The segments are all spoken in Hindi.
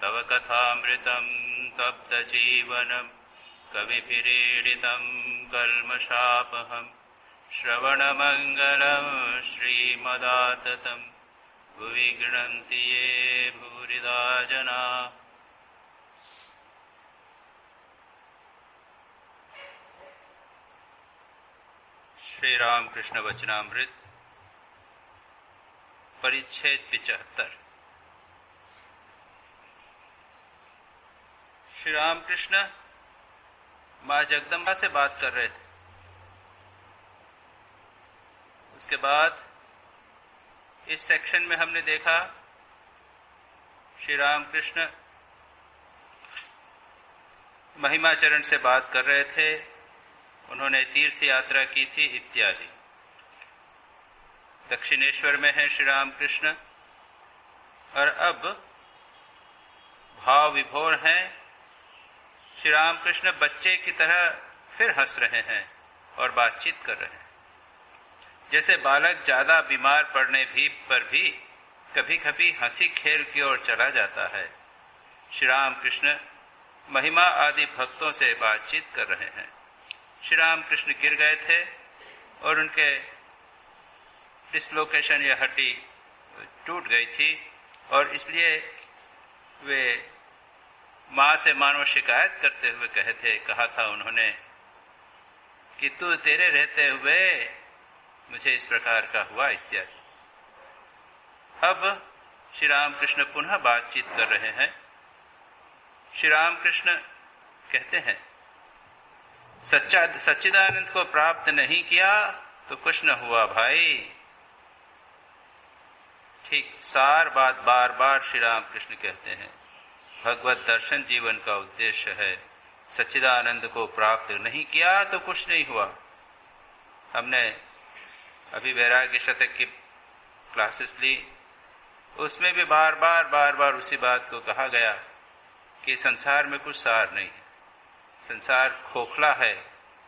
तव कथामृतं तप्तजीवनं कविभिरीडितं कल्मषापहं श्रवणमङ्गलं श्रीमदाततं भुवि गृह्णन्ति ये भूरिदा जनाः। श्री रामकृष्ण वचनामृत परिच्छेद 75। श्री रामकृष्ण माँ जगदम्बा से बात कर रहे थे। उसके बाद इस सेक्शन में हमने देखा श्री रामकृष्ण महिमाचरण से बात कर रहे थे, उन्होंने तीर्थ यात्रा की थी इत्यादि। दक्षिणेश्वर में है श्री रामकृष्ण और अब भाव विभोर हैं। श्री रामकृष्ण बच्चे की तरह फिर हंस रहे हैं और बातचीत कर रहे हैं। जैसे बालक ज्यादा बीमार पड़ने पर भी कभी कभी हंसी खेल की ओर चला जाता है, श्री रामकृष्ण महिमा आदि भक्तों से बातचीत कर रहे हैं। श्री रामकृष्ण गिर गए थे और उनके डिसलोकेशन या हड्डी टूट गई थी और इसलिए वे माँ से मानो शिकायत करते हुए कहा था उन्होंने कि तू तेरे रहते हुए मुझे इस प्रकार का हुआ इत्यादि। अब श्री रामकृष्ण पुनः बातचीत कर रहे हैं। श्री रामकृष्ण कहते हैं सच्चिदानंद को प्राप्त नहीं किया तो कुछ न हुआ भाई। ठीक सार बात बार बार श्री रामकृष्ण कहते हैं। भगवत दर्शन जीवन का उद्देश्य है। सच्चिदानंद को प्राप्त नहीं किया तो कुछ नहीं हुआ। हमने अभी वैराग्य शतक की क्लासेस ली, उसमें भी बार बार उसी बात को कहा गया कि संसार में कुछ सार नहीं है, संसार खोखला है,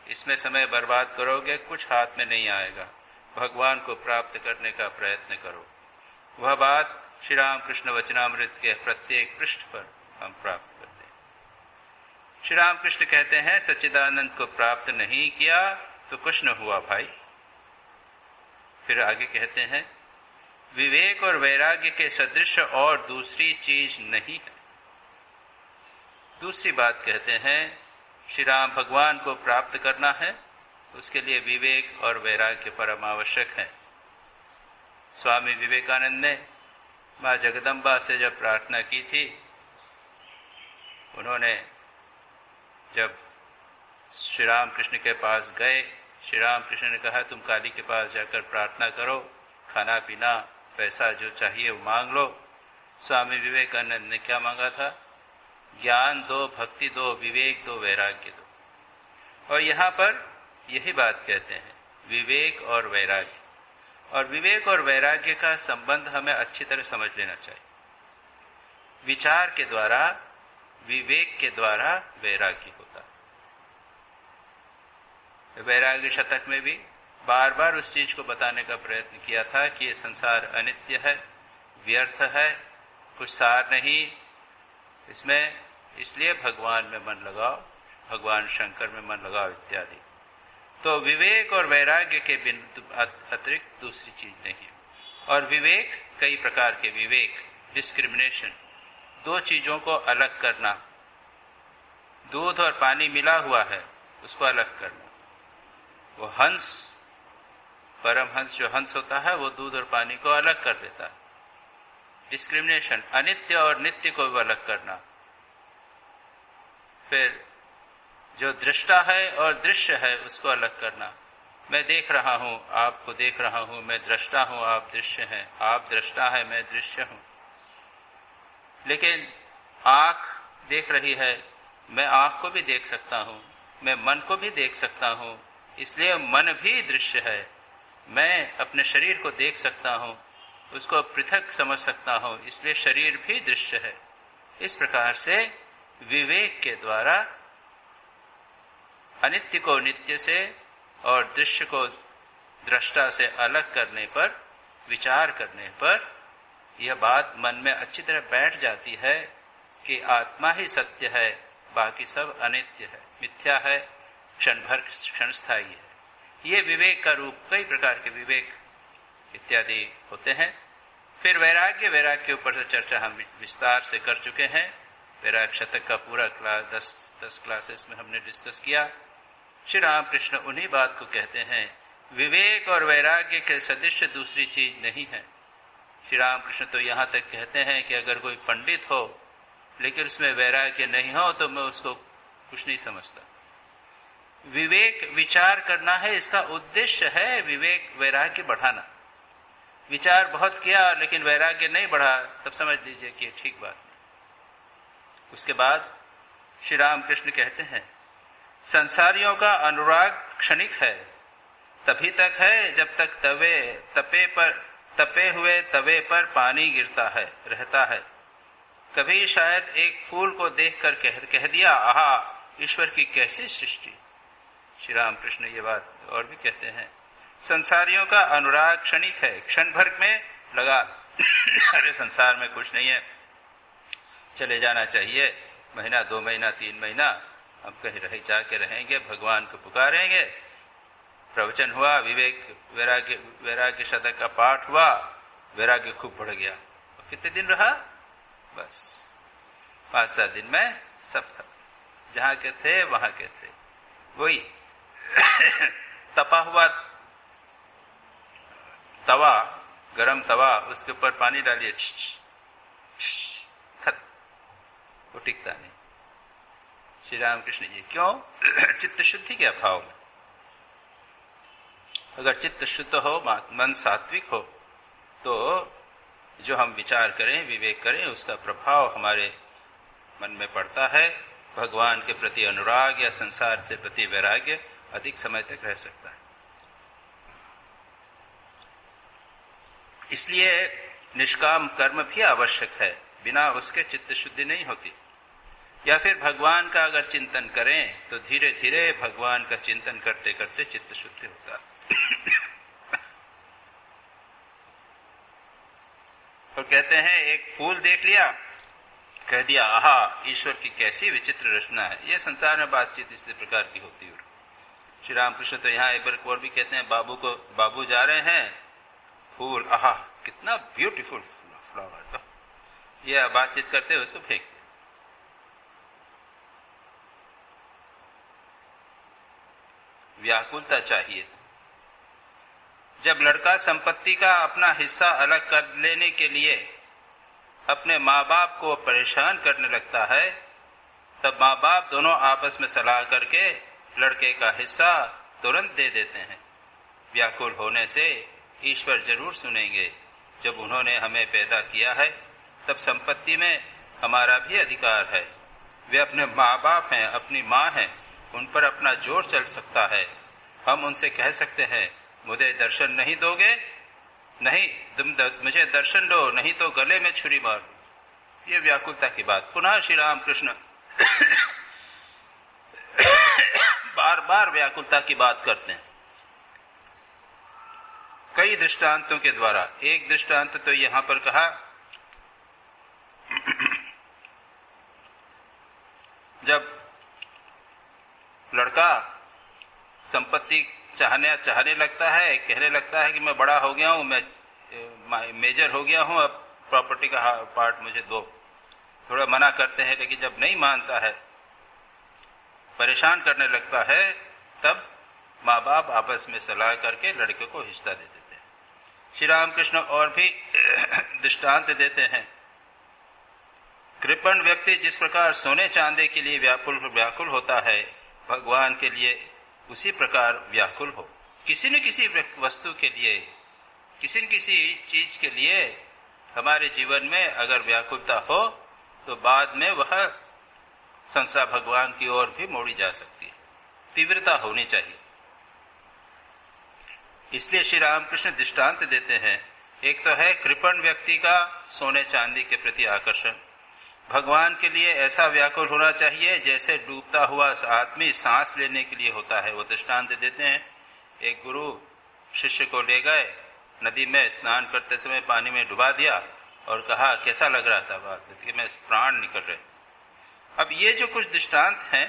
इसमें समय बर्बाद करोगे कुछ हाथ में नहीं आएगा। भगवान को प्राप्त करने का प्रयत्न करो। वह बात श्री रामकृष्ण वचनामृत के प्रत्येक पृष्ठ पर हम प्राप्त करते हैं। श्री रामकृष्ण कहते हैं सच्चिदानंद को प्राप्त नहीं किया तो कुछ न हुआ भाई। फिर आगे कहते हैं विवेक और वैराग्य के सदृश और दूसरी चीज नहीं है। दूसरी बात कहते हैं श्री राम भगवान को प्राप्त करना है, उसके लिए विवेक और वैराग्य परम आवश्यक है। स्वामी विवेकानंद ने माँ जगदम्बा से जब प्रार्थना की थी, उन्होंने जब श्री रामकृष्ण के पास गए, श्री रामकृष्ण ने कहा तुम काली के पास जाकर प्रार्थना करो, खाना पीना पैसा जो चाहिए वो मांग लो। स्वामी विवेकानंद ने क्या मांगा था? ज्ञान दो, भक्ति दो, विवेक दो, वैराग्य दो। और यहाँ पर यही बात कहते हैं विवेक और वैराग्य। और विवेक और वैराग्य का संबंध हमें अच्छी तरह समझ लेना चाहिए। विचार के द्वारा, विवेक के द्वारा वैराग्य होता है। वैराग्य शतक में भी बार बार उस चीज को बताने का प्रयत्न किया था कि ये संसार अनित्य है, व्यर्थ है, कुछ सार नहीं इसमें, इसलिए भगवान में मन लगाओ, भगवान शंकर में मन लगाओ इत्यादि। तो विवेक और वैराग्य के अतिरिक्त दूसरी चीज नहीं है। और विवेक कई प्रकार के विवेक, डिस्क्रिमिनेशन, दो चीजों को अलग करना। दूध और पानी मिला हुआ है उसको अलग करना। वो हंस, परमहंस जो हंस होता है वो दूध और पानी को अलग कर देता है। डिस्क्रिमिनेशन, अनित्य और नित्य को भी अलग करना। फिर जो दृष्टा है और दृश्य है उसको अलग करना। मैं देख रहा हूं, आपको देख रहा हूं, मैं दृष्टा हूं, आप दृश्य हैं, आप दृष्टा है, मैं दृश्य हूं। लेकिन आंख देख रही है, मैं आंख को भी देख सकता हूं, मैं मन को भी देख सकता हूं, इसलिए मन भी दृश्य है। मैं अपने शरीर को देख सकता हूं, उसको पृथक समझ सकता हूं, इसलिए शरीर भी दृश्य है। इस प्रकार से विवेक के द्वारा अनित्य को नित्य से और दृश्य को दृष्टा से अलग करने पर, विचार करने पर यह बात मन में अच्छी तरह बैठ जाती है कि आत्मा ही सत्य है, बाकी सब अनित्य है, मिथ्या है, क्षण भर क्षणस्थायी है। ये विवेक का रूप, कई प्रकार के विवेक इत्यादि होते हैं। फिर वैराग्य, वैराग्य के ऊपर चर्चा हम विस्तार से कर चुके हैं। वैराग्य शतक का पूरा क्लास 10 क्लासेस में हमने डिस्कस किया। श्री रामकृष्ण उन्हीं बात को कहते हैं, विवेक और वैराग्य के सदृश दूसरी चीज नहीं है। श्री रामकृष्ण तो यहाँ तक कहते हैं कि अगर कोई पंडित हो लेकिन उसमें वैराग्य नहीं हो तो मैं उसको कुछ नहीं समझता। विवेक विचार करना है, इसका उद्देश्य है विवेक वैराग्य बढ़ाना। विचार बहुत किया लेकिन वैराग्य नहीं बढ़ा, तब समझ लीजिए कि ठीक बात नहीं। उसके बाद श्री रामकृष्ण कहते हैं, संसारियों का अनुराग क्षणिक है, तभी तक है जब तक तपे हुए तवे पर पानी गिरता है, रहता है। कभी शायद एक फूल को देखकर कह दिया, आहा ईश्वर की कैसी सृष्टि। श्री रामकृष्ण ये बात और भी कहते हैं, संसारियों का अनुराग क्षणिक है, क्षण भर में लगा अरे संसार में कुछ नहीं है, चले जाना चाहिए, महीना 2 महीना 3 महीना हम कहीं रह जाके रहेंगे, भगवान को पुकारेंगे। प्रवचन हुआ, विवेक वैराग्य शतक का पाठ हुआ, वैराग्य खूब बढ़ गया। और कितने दिन रहा? बस 5-7 दिन में सब खत्म। जहां के थे वहां के थे। वही तपा हुआ तवा, गरम तवा, उसके ऊपर पानी डालिए, खत्म, वो टिकता नहीं। श्री रामकृष्ण जी क्यों? चित्त शुद्धि के अभाव में। अगर चित्त शुद्ध हो, मन सात्विक हो, तो जो हम विचार करें, विवेक करें, उसका प्रभाव हमारे मन में पड़ता है। भगवान के प्रति अनुराग या संसार से प्रति वैराग्य अधिक समय तक रह सकता है। इसलिए निष्काम कर्म भी आवश्यक है, बिना उसके चित्त शुद्धि नहीं होती। या फिर भगवान का अगर चिंतन करें तो धीरे धीरे भगवान का चिंतन करते करते चित्त शुद्धि होता है। तो कहते हैं, एक फूल देख लिया, कह दिया, आहा ईश्वर की कैसी विचित्र रचना है। ये संसार में बातचीत इसी प्रकार की होती है। श्री रामकृष्ण तो यहाँ एक बार और भी कहते हैं, बाबू जा रहे हैं, फूल, आहा कितना ब्यूटीफुल फ्लावर, तो यह बातचीत करते उसको फेंक। व्याकुलता चाहिए। जब लड़का संपत्ति का अपना हिस्सा अलग कर लेने के लिए अपने माँ बाप को परेशान करने लगता है, तब माँ बाप दोनों आपस में सलाह करके लड़के का हिस्सा तुरंत दे देते हैं। व्याकुल होने से ईश्वर जरूर सुनेंगे। जब उन्होंने हमें पैदा किया है तब संपत्ति में हमारा भी अधिकार है। वे अपने माँ बाप हैं, अपनी माँ हैं, उन पर अपना जोर चल सकता है। हम उनसे कह सकते हैं, मुझे दर्शन नहीं दोगे? नहीं, तुम मुझे दर्शन दो, नहीं तो गले में छुरी मार। ये व्याकुलता की बात। पुनः श्री रामकृष्ण बार बार व्याकुलता की बात करते हैं, कई दृष्टांतों के द्वारा। एक दृष्टांत तो यहां पर कहा, जब लड़का संपत्ति चाहने लगता है, कहने लगता है कि मैं बड़ा हो गया हूं, मैं मेजर हो गया हूं, अब प्रॉपर्टी का पार्ट मुझे दो। थोड़ा मना करते हैं, लेकिन जब नहीं मानता है, परेशान करने लगता है, तब माँ बाप आपस में सलाह करके लड़के को हिस्सा दे देते हैं। श्री रामकृष्ण और भी दृष्टांत देते हैं। कृपण व्यक्ति जिस प्रकार सोने चांदी के लिए व्याकुल होता है, भगवान के लिए उसी प्रकार व्याकुल हो। किसी न किसी वस्तु के लिए, किसी न किसी चीज के लिए हमारे जीवन में अगर व्याकुलता हो तो बाद में वह संसार भगवान की ओर भी मोड़ी जा सकती है। तीव्रता होनी चाहिए। इसलिए श्री रामकृष्ण दृष्टांत देते हैं। एक तो है कृपण व्यक्ति का सोने चांदी के प्रति आकर्षण। भगवान के लिए ऐसा व्याकुल होना चाहिए जैसे डूबता हुआ आदमी सांस लेने के लिए होता है। वो दृष्टांत देते हैं, एक गुरु शिष्य को ले गए, नदी में स्नान करते समय पानी में डुबा दिया और कहा कैसा लग रहा था? बात कि मैं प्राण निकल रहे। अब ये जो कुछ दृष्टांत हैं,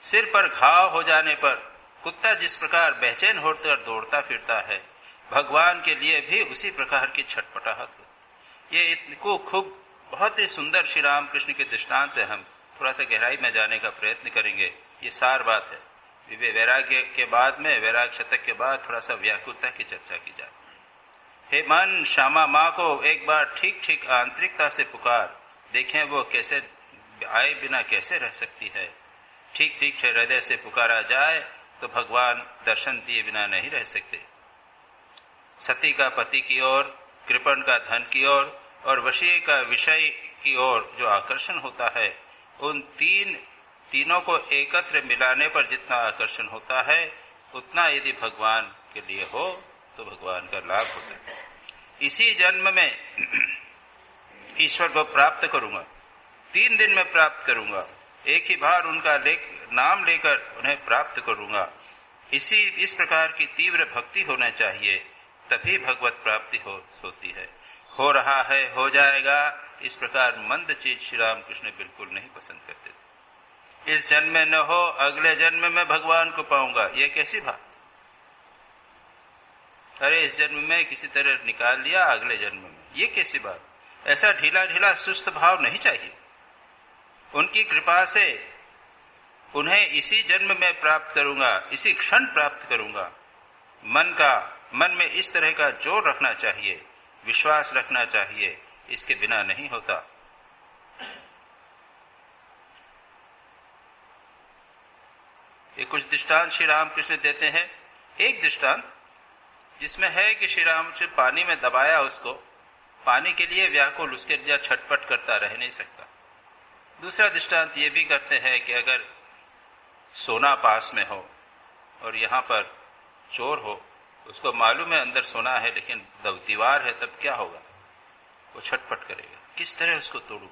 सिर पर घाव हो जाने पर कुत्ता जिस प्रकार बेचैन होकर दौड़ता फिरता है, भगवान के लिए भी उसी प्रकार की छटपटाहट होती। ये इनको खूब बहुत ही सुंदर श्री राम कृष्ण के दृष्टांत है। हम थोड़ा सा गहराई में जाने का प्रयत्न करेंगे। ये सार बात है। वैराग्य के बाद में, वैराग शतक के बाद थोड़ा सा व्याकुलता की चर्चा की जाए। हे मन, श्यामा माँ को एक बार ठीक ठीक आंतरिकता से पुकार, देखें वो कैसे आए बिना कैसे रह सकती है। ठीक ठीक से हृदय से पुकारा जाए तो भगवान दर्शन दिए बिना नहीं रह सकते। सती का पति की ओर, कृपण का धन की ओर और वशीय का विषय की ओर जो आकर्षण होता है, उन तीनों को एकत्र मिलाने पर जितना आकर्षण होता है, उतना यदि भगवान के लिए हो तो भगवान का लाभ होता है। इसी जन्म में ईश्वर को प्राप्त करूंगा, 3 दिन में प्राप्त करूंगा, एक ही बार उनका नाम लेकर उन्हें प्राप्त करूंगा। इस प्रकार की तीव्र भक्ति होना चाहिए, तभी भगवत प्राप्ति होती है। हो रहा है, हो जाएगा, इस प्रकार मंद चीज श्री राम कृष्ण बिल्कुल नहीं पसंद करते थे। इस जन्म में न हो, अगले जन्म में भगवान को पाऊंगा, ये कैसी बात। अरे इस जन्म में किसी तरह निकाल लिया, अगले जन्म में, ये कैसी बात। ऐसा ढीला ढीला सुस्त भाव नहीं चाहिए। उनकी कृपा से उन्हें इसी जन्म में प्राप्त करूंगा, इसी क्षण प्राप्त करूंगा। मन में इस तरह का जोर रखना चाहिए, विश्वास रखना चाहिए, इसके बिना नहीं होता। ये कुछ दृष्टांत श्री रामकृष्ण देते हैं। एक दृष्टांत जिसमें है कि श्री रामकृष्ण पानी में दबाया उसको, पानी के लिए व्याकुल, उसके लिए छटपट करता रह नहीं सकता। दूसरा दृष्टांत ये भी करते हैं कि अगर सोना पास में हो और यहाँ पर चोर हो, उसको मालूम है अंदर सोना है लेकिन दीवार है, तब क्या होगा। वो छटपट करेगा, किस तरह उसको तोड़ूं,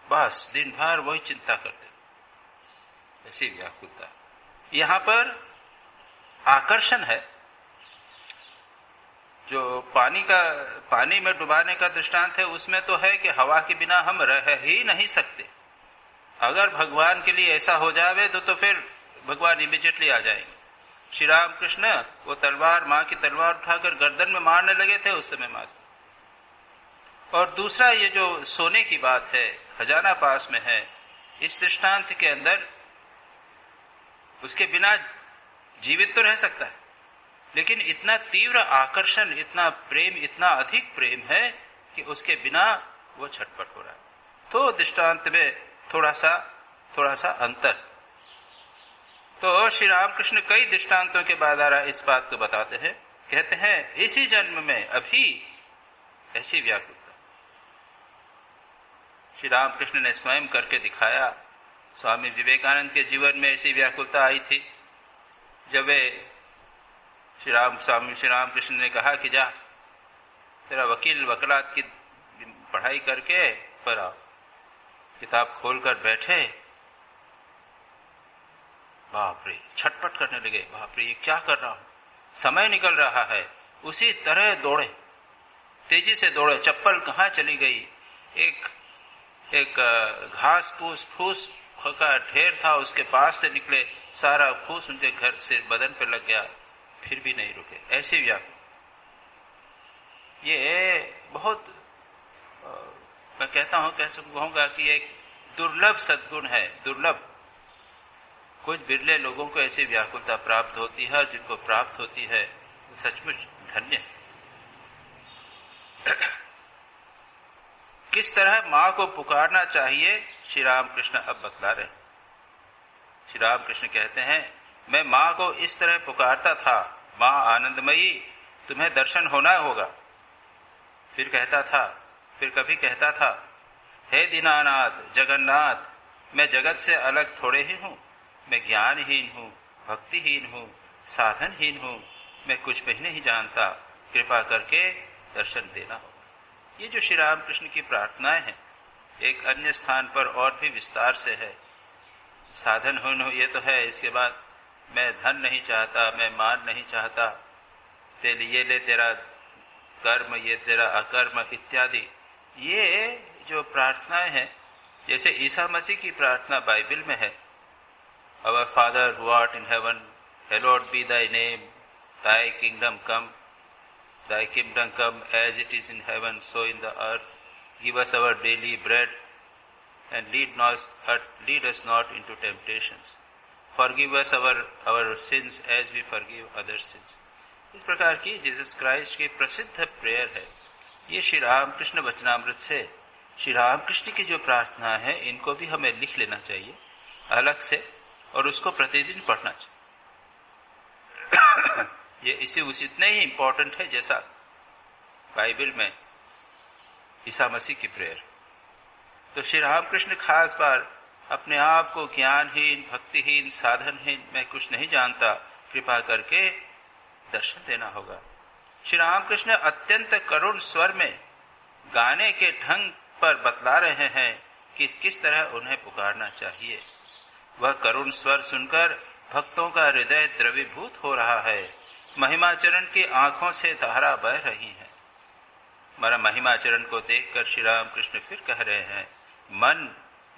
बस दिन भर वही चिंता करते। ऐसी व्याकुलता। यहाँ पर आकर्षण है। जो पानी में डुबाने का दृष्टांत है, उसमें तो है कि हवा के बिना हम रह ही नहीं सकते। अगर भगवान के लिए ऐसा हो जावे तो फिर भगवान इमीडिएटली आ जाएंगे। श्री राम कृष्ण वो तलवार, माँ की तलवार उठाकर गर्दन में मारने लगे थे उस समय माँ। और दूसरा ये जो सोने की बात है, खजाना पास में है, इस दृष्टांत के अंदर उसके बिना जीवित तो रह सकता है, लेकिन इतना तीव्र आकर्षण, इतना प्रेम, इतना अधिक प्रेम है कि उसके बिना वो छटपट हो रहा है। तो दृष्टांत में थोड़ा सा अंतर। तो श्री रामकृष्ण कई दृष्टांतों के द्वारा इस बात को बताते हैं। कहते हैं इसी जन्म में अभी ऐसी व्याकुलता श्री रामकृष्ण ने स्वयं करके दिखाया। स्वामी विवेकानंद के जीवन में ऐसी व्याकुलता आई थी जब वे स्वामी श्री रामकृष्ण ने कहा कि जा तेरा वकालत की पढ़ाई करके पर आओ। किताब खोलकर बैठे, बाप रे, छटपट करने लगे, बाप रे ये क्या कर रहा हूं, समय निकल रहा है। उसी तरह दौड़े, तेजी से दौड़े, चप्पल कहाँ चली गई। एक घास फूस का ढेर था, उसके पास से निकले, सारा फूस उनके घर से बदन पे लग गया, फिर भी नहीं रुके। ऐसी व्याकुल। ये बहुत मैं कहता हूं, कैसे कहूंगा कि एक दुर्लभ सद्गुण है, दुर्लभ। कुछ बिरले लोगों को ऐसी व्याकुलता प्राप्त होती है, जिनको प्राप्त होती है सचमुच धन्य है। किस तरह मां को पुकारना चाहिए श्री रामकृष्ण अब बतला रहे। श्री रामकृष्ण कहते हैं मैं मां को इस तरह पुकारता था, मां आनंदमयी तुम्हें दर्शन होना होगा। फिर कभी कहता था हे दीनानाथ जगन्नाथ, मैं जगत से अलग थोड़े ही हूं, मैं ज्ञानहीन हूं, भक्तिहीन हूं, साधनहीन हूं, मैं कुछ भी नहीं जानता, कृपा करके दर्शन देना हो। ये जो श्री रामकृष्ण की प्रार्थनाएं हैं, एक अन्य स्थान पर और भी विस्तार से है। साधनहीन हो ये तो है, इसके बाद मैं धन नहीं चाहता, मैं मान नहीं चाहता, ये ले तेरा कर्म, ये तेरा अकर्म इत्यादि। ये जो प्रार्थनाएं हैं, जैसे ईसा मसीह की प्रार्थना बाइबल में है, Our Father who art in heaven, hallowed be thy name, thy kingdom come, thy kingdom come as it is in heaven, so in the earth. Give us our daily bread, and lead us not into temptations. Forgive us our sins as we forgive other sins. इस प्रकार की जीसस क्राइस्ट की प्रसिद्ध प्रेयर है। ये श्री रामकृष्ण वचनामृत से श्री रामकृष्ण की जो प्रार्थना है, इनको भी हमें लिख लेना चाहिए अलग से, और उसको प्रतिदिन पढ़ना चाहिए। ये इसी उतना ही इंपॉर्टेंट है जैसा बाइबल में ईसा मसीह की प्रेयर। तो श्री रामकृष्ण खास बार अपने आप को ज्ञानहीन, भक्तिहीन, साधनहीन, मैं कुछ नहीं जानता, कृपा करके दर्शन देना होगा। श्री रामकृष्ण अत्यंत करुण स्वर में गाने के ढंग पर बतला रहे हैं कि किस तरह उन्हें पुकारना चाहिए। वह करुण स्वर सुनकर भक्तों का हृदय द्रवीभूत हो रहा है। महिमाचरण की आंखों से धारा बह रही है। हमारा महिमाचरण को देखकर श्री रामकृष्ण फिर कह रहे हैं, मन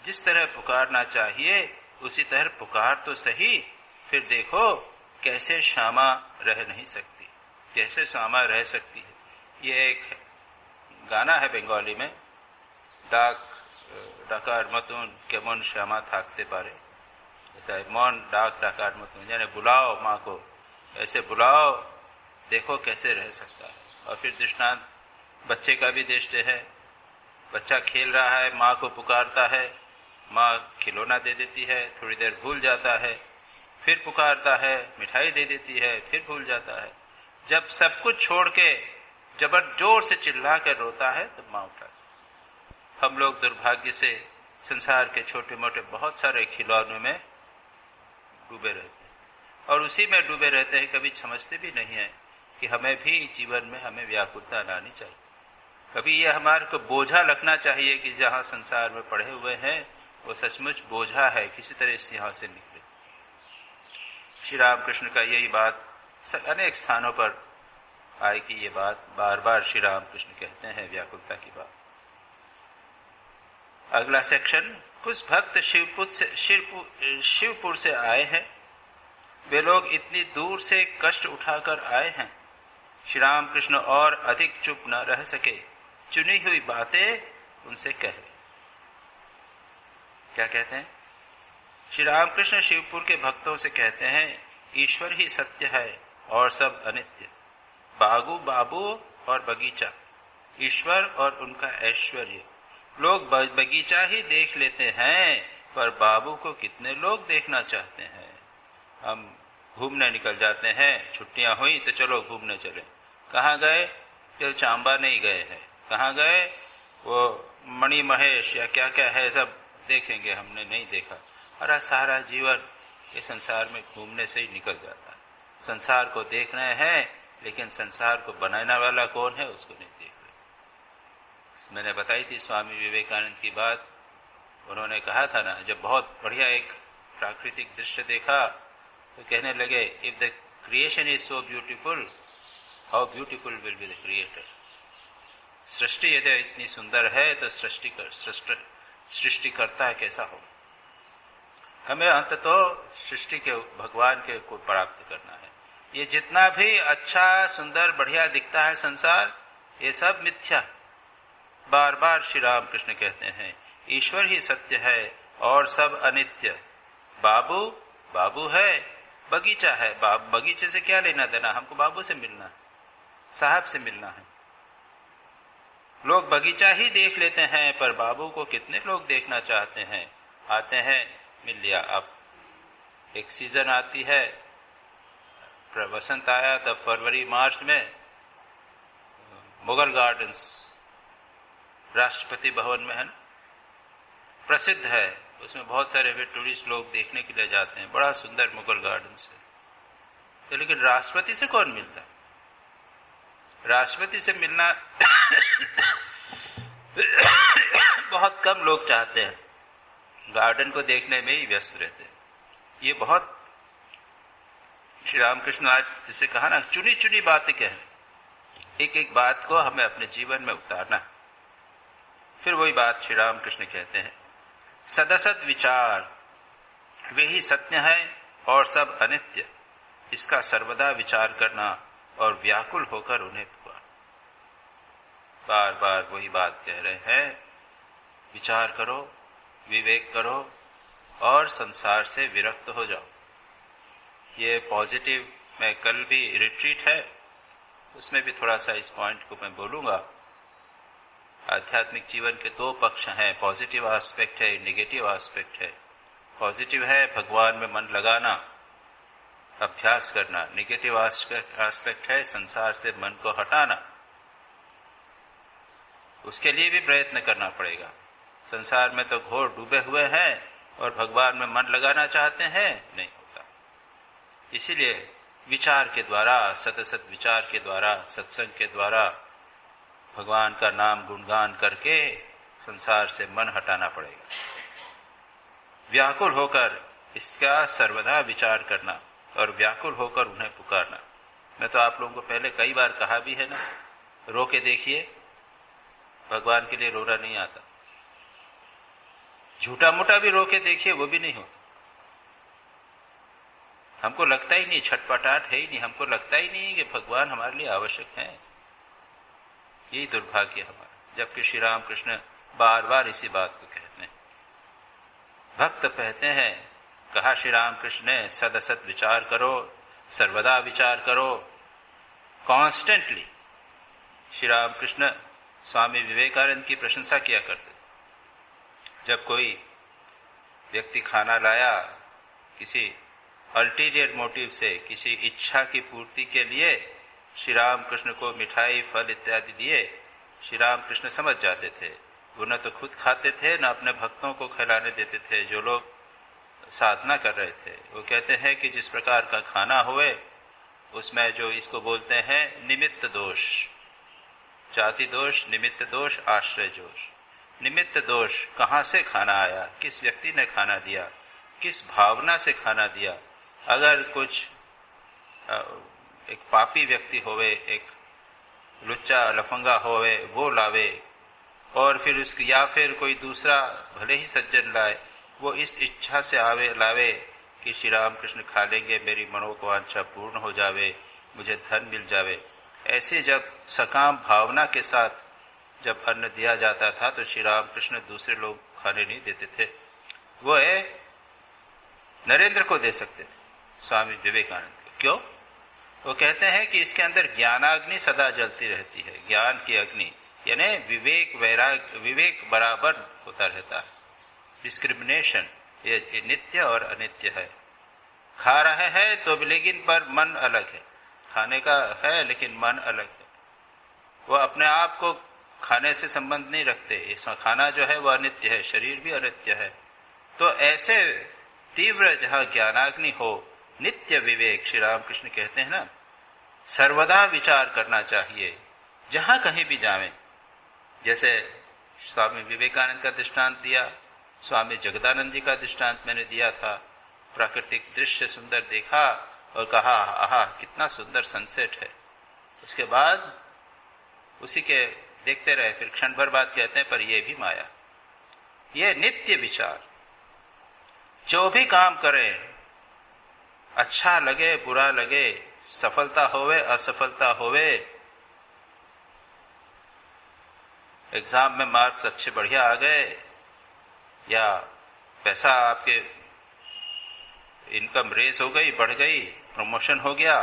जिस तरह पुकारना चाहिए उसी तरह पुकार तो सही, फिर देखो कैसे श्यामा रह नहीं सकती, कैसे श्यामा रह सकती है। ये एक गाना है बंगाली में, डाकार मतून केमन श्यामा थाकते पारे, ऐसा है, मन डाक डाकार मतून, यानी बुलाओ माँ को, ऐसे बुलाओ, देखो कैसे रह सकता है। और फिर दृष्टांत बच्चे का भी देते हैं। बच्चा खेल रहा है, माँ को पुकारता है, माँ खिलौना दे देती है, थोड़ी देर भूल जाता है, फिर पुकारता है, मिठाई दे देती है, फिर भूल जाता है। जब सब कुछ छोड़ के जबर जोर से चिल्ला कर रोता है तब माँ उठाती। हम लोग दुर्भाग्य से संसार के छोटे मोटे बहुत सारे खिलौनों में डूबे रहते हैं, और उसी में डूबे रहते हैं, कभी समझते भी नहीं है कि हमें भी जीवन में हमें व्याकुलता लानी चाहिए। कभी ये हमारे को बोझा लगना चाहिए कि जहाँ संसार में पड़े हुए हैं वो सचमुच बोझा है, किसी तरह से यहाँ से निकले। श्री रामकृष्ण का यही बात अनेक स्थानों पर आए कि ये बात बार बार श्री रामकृष्ण कहते हैं, व्याकुलता की बात। अगला सेक्शन, कुछ भक्त शिवपुर से आए हैं। वे लोग इतनी दूर से कष्ट उठाकर आए हैं। श्री रामकृष्ण और अधिक चुप न रह सके, चुनी हुई बातें उनसे कहे। क्या कहते हैं? श्री रामकृष्ण शिवपुर के भक्तों से कहते हैं, ईश्वर ही सत्य है और सब अनित्य। बाबू और बगीचा, ईश्वर और उनका ऐश्वर्य। लोग बगीचा ही देख लेते हैं, पर बाबू को कितने लोग देखना चाहते हैं। हम घूमने निकल जाते हैं, छुट्टियां हुई तो चलो घूमने चले। कहाँ गए? तो चांबा नहीं गए हैं। कहाँ गए? वो मणि महेश या क्या क्या है सब देखेंगे, हमने नहीं देखा। और सारा जीवन ये संसार में घूमने से ही निकल जाता है। संसार को देख रहे हैं, लेकिन संसार को बनाने वाला कौन है उसको नहीं देख रहे। मैंने बताई थी स्वामी विवेकानंद की बात। उन्होंने कहा था ना, जब बहुत बढ़िया एक प्राकृतिक दृश्य देखा तो कहने लगे, if the creation is so beautiful, how beautiful will be the creator. सृष्टि यदि इतनी सुंदर है तो सृष्टिकर्ता कैसा हो। हमें अंततः सृष्टि के भगवान के को प्राप्त करना है। ये जितना भी अच्छा सुंदर बढ़िया दिखता है संसार, ये सब मिथ्या। बार बार श्री रामकृष्ण कहते हैं, ईश्वर ही सत्य है और सब अनित्य। बाबू है, बगीचा है। बगीचे से क्या लेना देना, हमको बाबू से मिलना है, साहब से मिलना है। लोग बगीचा ही देख लेते हैं, पर बाबू को कितने लोग देखना चाहते हैं। आते हैं, मिल लिया। अब एक सीजन आती है, वसंत आया तब फरवरी मार्च में मुगल गार्डन्स राष्ट्रपति भवन में है ना, प्रसिद्ध है। उसमें बहुत सारे वे टूरिस्ट लोग देखने के लिए जाते हैं। बड़ा सुंदर मुगल गार्डन्स है। तो लेकिन राष्ट्रपति से कौन मिलता है? राष्ट्रपति से मिलना बहुत कम लोग चाहते हैं, गार्डन को देखने में ही व्यस्त रहते हैं। ये बहुत श्री रामकृष्ण आज जिसे कहा ना, चुनी चुनी बातें कहें। एक एक बात को हमें अपने जीवन में उतारना। फिर वही बात श्री राम कृष्ण कहते हैं, सदसत विचार वे ही सत्य है और सब अनित्य, इसका सर्वदा विचार करना और व्याकुल होकर उन्हें पुकार। बार बार वही बात कह रहे हैं, विचार करो, विवेक करो और संसार से विरक्त हो जाओ। ये पॉजिटिव में कल भी रिट्रीट है, उसमें भी थोड़ा सा इस पॉइंट को मैं बोलूंगा। आध्यात्मिक जीवन के दो पक्ष हैं, पॉजिटिव एस्पेक्ट है, नेगेटिव एस्पेक्ट है। पॉजिटिव है भगवान में मन लगाना, अभ्यास करना। नेगेटिव एस्पेक्ट है संसार से मन को हटाना। उसके लिए भी प्रयत्न करना पड़ेगा। संसार में तो घोर डूबे हुए हैं और भगवान में मन लगाना चाहते हैं, नहीं होता। इसीलिए विचार के द्वारा, सतसत विचार के द्वारा, सत्संग के द्वारा भगवान का नाम गुणगान करके संसार से मन हटाना पड़ेगा। व्याकुल होकर इसका सर्वदा विचार करना और व्याकुल होकर उन्हें पुकारना। मैं तो आप लोगों को पहले कई बार कहा भी है ना, रो के देखिए, भगवान के लिए रोना नहीं आता। झूठा मोटा भी रो के देखिए, वो भी नहीं होता। हमको लगता ही नहीं, छटपटाहट है ही नहीं, हमको लगता ही नहीं कि भगवान हमारे लिए आवश्यक है। यही दुर्भाग्य हमारा। जबकि श्री राम कृष्ण बार बार इसी बात को कहते हैं। भक्त कहते हैं, कहा श्री राम कृष्ण ने, सदसत विचार करो, सर्वदा विचार करो, कॉन्स्टेंटली। श्री राम कृष्ण स्वामी विवेकानंद की प्रशंसा किया करते। जब कोई व्यक्ति खाना लाया किसी अल्टीरियर मोटिव से, किसी इच्छा की पूर्ति के लिए, श्री राम कृष्ण को मिठाई, फल इत्यादि दिए, श्री राम कृष्ण समझ जाते थे। वो न तो खुद खाते थे, न अपने भक्तों को खिलाने देते थे जो लोग साधना कर रहे थे। वो कहते हैं कि जिस प्रकार का खाना हुए उसमें जो इसको बोलते हैं निमित्त दोष, जाति दोष, निमित्त दोष, आश्रय दोष। निमित्त दोष, कहाँ से खाना आया, किस व्यक्ति ने खाना दिया, किस भावना से खाना दिया। अगर कुछ एक पापी व्यक्ति होवे, एक लुच्चा लफंगा होवे, वो लावे, और फिर उसकी, या फिर कोई दूसरा भले ही सज्जन लाए, वो इस इच्छा से लावे कि श्री राम कृष्ण खा लेंगे, मेरी मनोकांक्षा पूर्ण हो जावे, मुझे धन मिल जावे। ऐसे जब सकाम भावना के साथ जब अन्न दिया जाता था तो श्री राम कृष्ण दूसरे लोग खाने नहीं देते थे, वो नरेंद्र को दे सकते थे, स्वामी विवेकानंद को। क्यों? वो कहते हैं कि इसके अंदर ज्ञानाग्नि सदा जलती रहती है। ज्ञान की अग्नि यानी विवेक, वैराग्य, विवेक बराबर होता रहता है। डिस्क्रिमिनेशन ये नित्य और अनित्य है। खा रहे हैं तो लेकिन पर मन अलग है, खाने का है लेकिन मन अलग है। वो अपने आप को खाने से संबंध नहीं रखते। इसमें खाना जो है वह अनित्य है, शरीर भी अनित्य है। तो ऐसे तीव्र जहाँ ज्ञानाग्नि हो, नित्य विवेक, श्री राम कृष्ण कहते हैं ना, सर्वदा विचार करना चाहिए जहां कहीं भी जावें। जैसे स्वामी विवेकानंद का दृष्टांत दिया, स्वामी जगदानंद जी का दृष्टांत मैंने दिया था। प्राकृतिक दृश्य सुंदर देखा और कहा, आहा कितना सुंदर सनसेट है। उसके बाद उसी के देखते रहे, फिर क्षण भर बाद कहते हैं पर ये भी माया। ये नित्य विचार, जो भी काम करें, अच्छा लगे बुरा लगे, सफलता होवे असफलता होवे, एग्जाम में मार्क्स अच्छे बढ़िया आ गए, या पैसा आपके इनकम रेस हो गई, बढ़ गई, प्रमोशन हो गया,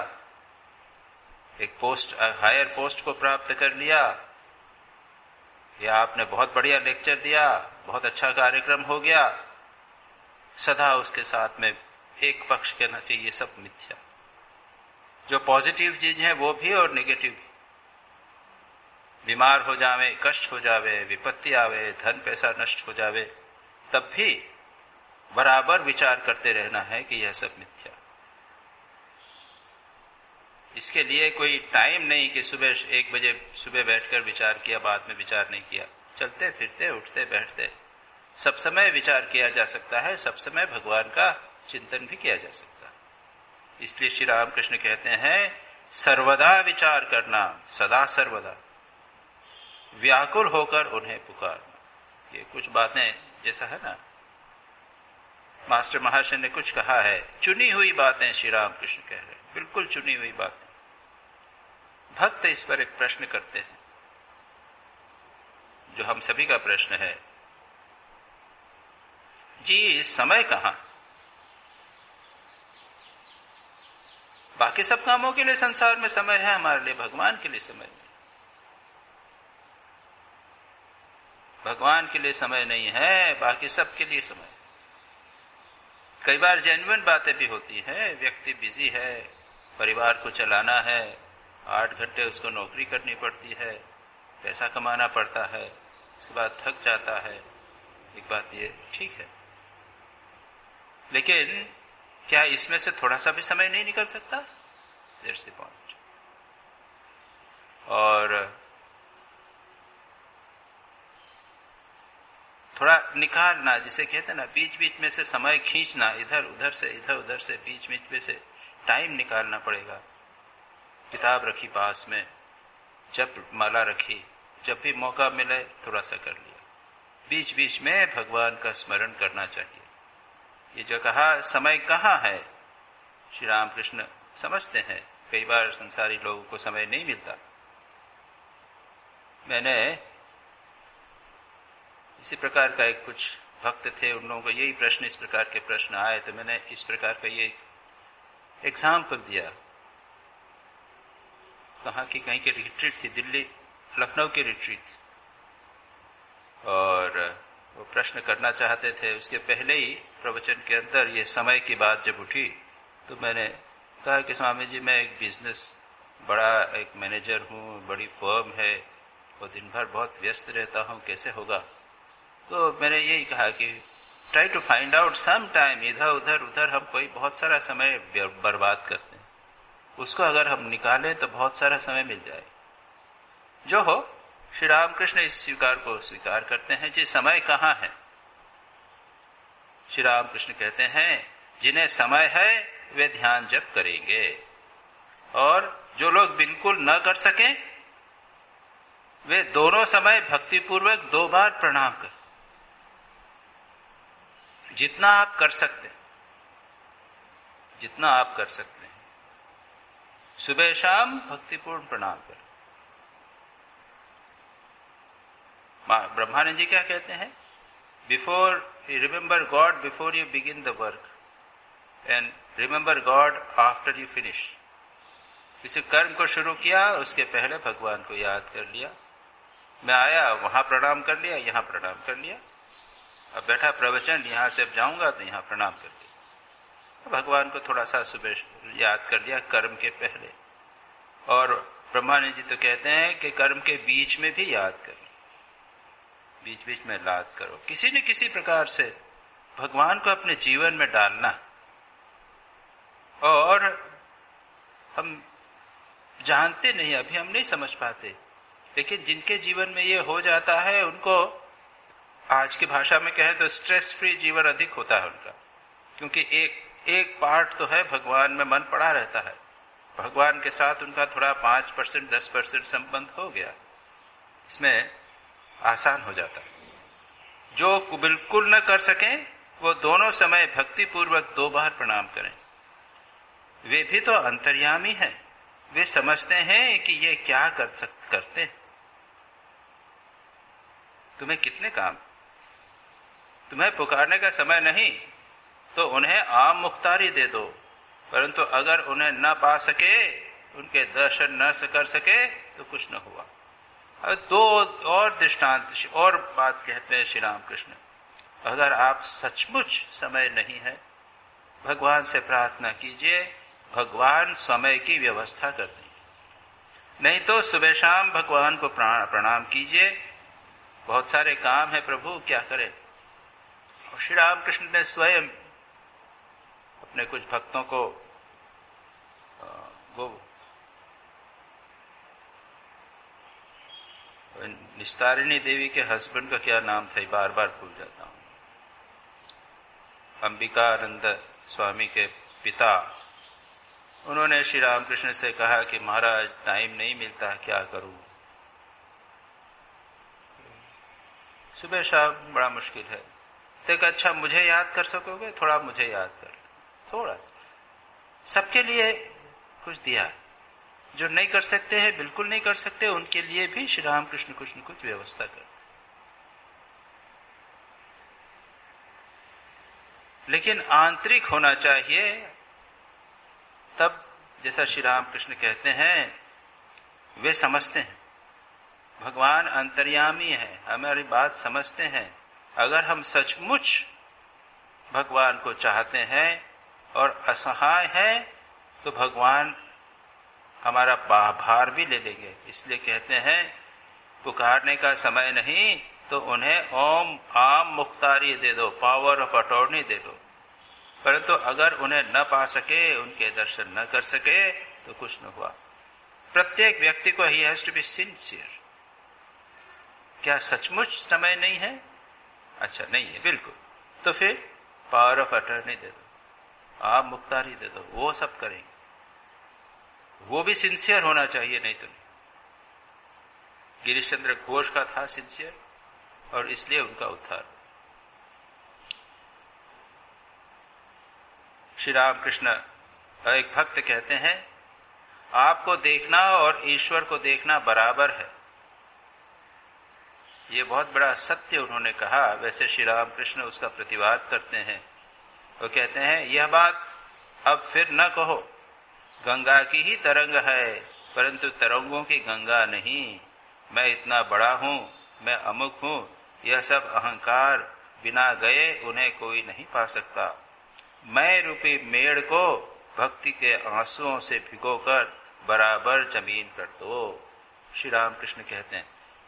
एक पोस्ट, हायर पोस्ट को प्राप्त कर लिया, या आपने बहुत बढ़िया लेक्चर दिया, बहुत अच्छा कार्यक्रम हो गया, सदा उसके साथ में एक पक्ष कहना चाहिए, ये सब मिथ्या। जो पॉजिटिव चीज है वो भी और नेगेटिव भी। बीमार हो जावे, कष्ट हो जावे, विपत्ति आवे, धन पैसा नष्ट हो जावे, तब भी बराबर विचार करते रहना है कि यह सब मिथ्या। इसके लिए कोई टाइम नहीं कि सुबह 1 बजे सुबह बैठकर विचार किया, बाद में विचार नहीं किया। चलते फिरते, उठते बैठते सब समय विचार किया जा सकता है, सब समय भगवान का चिंतन भी किया जा सकता है। इसलिए श्री राम कृष्ण कहते हैं, सर्वदा विचार करना, सदा सर्वदा व्याकुल होकर उन्हें पुकारना। ये कुछ बातें जैसा है ना, मास्टर महर्षि ने कुछ कहा है, चुनी हुई बातें श्री राम कृष्ण कह रहे हैं, बिल्कुल चुनी हुई बातें। भक्त इस पर एक प्रश्न करते हैं, जो हम सभी का प्रश्न है, जी समय कहां? बाकी सब कामों के लिए संसार में समय है, हमारे लिए भगवान के लिए समय नहीं। भगवान के लिए समय नहीं है, बाकी सब के लिए समय। कई बार जेन्युइन बातें भी होती हैं, व्यक्ति बिजी है, परिवार को चलाना है, 8 घंटे उसको नौकरी करनी पड़ती है, पैसा कमाना पड़ता है, उसके बाद थक जाता है, एक बात ये ठीक है। लेकिन क्या इसमें से थोड़ा सा भी समय नहीं निकल सकता? That's the point. और थोड़ा निकालना, जिसे कहते हैं ना, बीच बीच में से समय खींचना, इधर उधर से बीच बीच में से टाइम निकालना पड़ेगा। किताब रखी पास में, जब माला रखी, जब भी मौका मिले थोड़ा सा कर लिया। बीच बीच में भगवान का स्मरण करना चाहिए। ये जो कहा समय कहाँ है, श्री रामकृष्ण समझते हैं कई बार संसारी लोगों को समय नहीं मिलता। मैंने इसी प्रकार का एक कुछ भक्त थे, उन लोगों को यही प्रश्न, इस प्रकार के प्रश्न आए, तो मैंने इस प्रकार का ये एग्जाम्पल दिया। कहाँ की कहीं की रिट्रीट थी, दिल्ली लखनऊ की रिट्रीट, और वो प्रश्न करना चाहते थे। उसके पहले ही प्रवचन के अंदर ये समय की बात जब उठी तो मैंने कहा कि स्वामी जी, मैं एक बिजनेस, बड़ा एक मैनेजर हूँ, बड़ी फर्म है, और दिन भर बहुत व्यस्त रहता हूँ, कैसे होगा? तो मैंने यही कहा कि try to find out some time. इधर उधर हम कोई बहुत सारा समय बर्बाद करते हैं, उसको अगर हम निकालें तो बहुत सारा समय मिल जाए। जो हो, श्री रामकृष्ण इस स्वीकार को स्वीकार करते हैं। जी समय कहाँ है? श्री रामकृष्ण कहते हैं, जिन्हें समय है वे ध्यान जप करेंगे, और जो लोग बिल्कुल न कर सकें वे दोनों समय भक्तिपूर्वक 2 बार प्रणाम करें। जितना आप कर सकते हैं, जितना आप कर सकते हैं, सुबह शाम भक्तिपूर्ण प्रणाम करें। ब्रह्मानंद जी क्या कहते हैं? Before remember God before you begin the work, and remember God after you finish. किसी कर्म को शुरू किया, उसके पहले भगवान को याद कर लिया। मैं आया, वहां प्रणाम कर लिया, यहां प्रणाम कर लिया। अब बैठा प्रवचन, यहां से अब जाऊंगा तो यहां प्रणाम कर लिया। भगवान को थोड़ा सा सुबह याद कर लिया कर्म के पहले। और ब्रह्मानंद जी तो कहते हैं कि कर्म के बीच में भी याद करो, बीच बीच में याद करो। किसी न किसी प्रकार से भगवान को अपने जीवन में डालना। और हम जानते नहीं, अभी हम नहीं समझ पाते, लेकिन जिनके जीवन में ये हो जाता है उनको, आज की भाषा में कहें तो स्ट्रेस फ्री जीवन अधिक होता है उनका। क्योंकि एक पार्ट तो है, भगवान में मन पड़ा रहता है, भगवान के साथ उनका थोड़ा 5% 10% संबंध हो गया, इसमें आसान हो जाता है। जो बिल्कुल न कर सकें वो दोनों समय भक्ति पूर्वक 2 बार प्रणाम करें। वे भी तो अंतर्यामी हैं, वे समझते हैं कि ये क्या करते हैं। तुम्हें कितने काम, तुम्हें पुकारने का समय नहीं तो उन्हें आम मुख्तारी दे दो, परंतु अगर उन्हें न पा सके, उनके दर्शन न कर सके तो कुछ न हुआ। अब 2 और दृष्टांत और बात कहते हैं श्री रामकृष्ण। अगर आप सचमुच समय नहीं है, भगवान से प्रार्थना कीजिए, भगवान समय की व्यवस्था कर देंगे। नहीं तो सुबह शाम भगवान को प्रणाम कीजिए। बहुत सारे काम है प्रभु, क्या करें? और श्री रामकृष्ण ने स्वयं अपने कुछ भक्तों को वो निस्तारिणी देवी के हस्बैंड का क्या नाम था, बार बार भूल जाता हूं, अंबिकानंद स्वामी के पिता, उन्होंने श्री रामकृष्ण से कहा कि महाराज टाइम नहीं मिलता, क्या करूं? सुबह शाम बड़ा मुश्किल है। तो अच्छा मुझे याद कर सकोगे, थोड़ा मुझे याद कर, थोड़ा सबके लिए कुछ दिया। जो नहीं कर सकते हैं, बिल्कुल नहीं कर सकते, उनके लिए भी श्री रामकृष्ण कुछ न कुछ व्यवस्था कर। लेकिन आंतरिक होना चाहिए, तब जैसा श्री रामकृष्ण कहते हैं, वे समझते हैं भगवान अंतर्यामी है, हमारी बात समझते हैं। अगर हम सचमुच भगवान को चाहते हैं और असहाय हैं, तो भगवान हमारा भार भी ले लेंगे। इसलिए कहते हैं पुकारने का समय नहीं तो उन्हें ओम आम मुख्तारी दे दो, पावर ऑफ अटॉर्नी दे दो। परंतु अगर उन्हें न पा सके, उनके दर्शन न कर सके, तो कुछ न हुआ। प्रत्येक व्यक्ति को ही हैज टू बी सिंसियर। क्या सचमुच समय नहीं है? अच्छा नहीं है, बिल्कुल, तो फिर पावर ऑफ अटॉर्नी दे दो, आप मुख्तारी दे दो, वो सब करेंगे। वो भी सिंसियर होना चाहिए, नहीं तो नहीं। गिरीश चंद्र घोष का था सिंसियर, और इसलिए उनका उद्धार। श्री रामकृष्ण एक भक्त कहते हैं, आपको देखना और ईश्वर को देखना बराबर है। ये बहुत बड़ा सत्य उन्होंने कहा। वैसे श्री रामकृष्ण उसका प्रतिवाद करते हैं। वो कहते हैं, यह बात अब फिर न कहो, गंगा की ही तरंग है, परंतु तरंगों की गंगा नहीं। मैं इतना बड़ा हूं, मैं अमुक हूं, यह सब अहंकार बिना गए उन्हें कोई नहीं पा सकता। मैं रूपी मेड़ को भक्ति के आंसुओं से भिगोकर बराबर जमीन कर दो। श्री रामकृष्ण कहते हैं,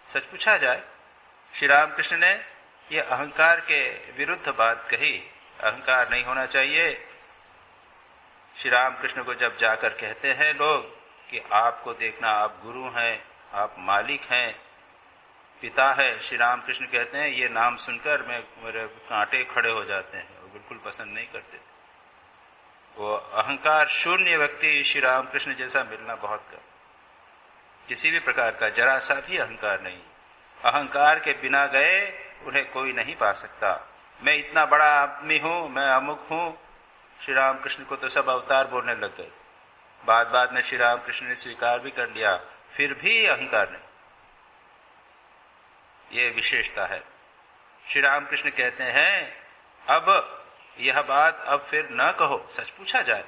सच पूछा जाए, श्री रामकृष्ण ने ये अहंकार के विरुद्ध बात कही, अहंकार नहीं होना चाहिए। श्री रामकृष्ण को जब जाकर कहते हैं लोग कि आपको देखना, आप गुरु हैं, आप मालिक हैं, पिता है, श्री रामकृष्ण कहते हैं, ये नाम सुनकर मेरे कांटे खड़े हो जाते हैं, वो बिल्कुल पसंद नहीं करते थे। वो अहंकार शून्य व्यक्ति श्री रामकृष्ण जैसा मिलना बहुत कम, किसी भी प्रकार का जरा सा भी अहंकार नहीं। अहंकार के बिना गए उन्हें कोई नहीं पा सकता। मैं इतना बड़ा आदमी हूं, मैं अमुक हूं। श्री रामकृष्ण को तो सब अवतार बोलने लग गए। बाद में श्री रामकृष्ण ने स्वीकार भी कर लिया, फिर भी अहंकार नहीं। ये विशेषता है। श्री रामकृष्ण कहते हैं, अब यह बात अब फिर न कहो, सच पूछा जाए।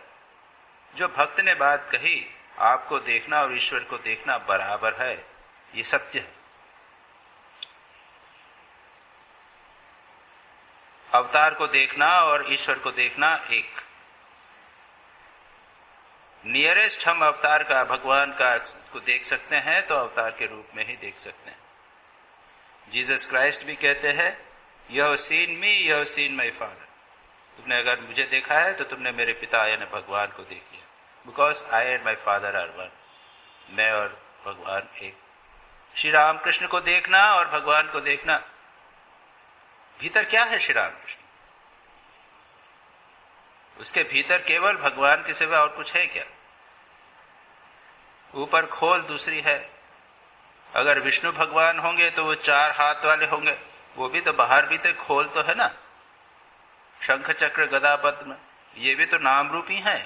जो भक्त ने बात कही, आपको देखना और ईश्वर को देखना बराबर है, ये सत्य है। अवतार को देखना और ईश्वर को देखना एक। नियरेस्ट हम अवतार का, भगवान का को देख सकते हैं तो अवतार के रूप में ही देख सकते हैं। जीसस क्राइस्ट भी कहते हैं, you have seen me, you have seen my father. तुमने अगर मुझे देखा है तो तुमने मेरे पिता यानी भगवान को देख लिया। Because I and my father are one. मैं और भगवान एक। श्री रामकृष्ण को देखना और भगवान को देखना, भीतर क्या है श्री रामकृष्ण? उसके भीतर केवल भगवान के सिवा और कुछ है क्या? ऊपर खोल दूसरी है। अगर विष्णु भगवान होंगे तो वो 4 हाथ वाले होंगे, वो भी तो बाहर भीतर खोल तो है ना। शंख चक्र गदा पद्म, ये भी तो नाम रूप ही है।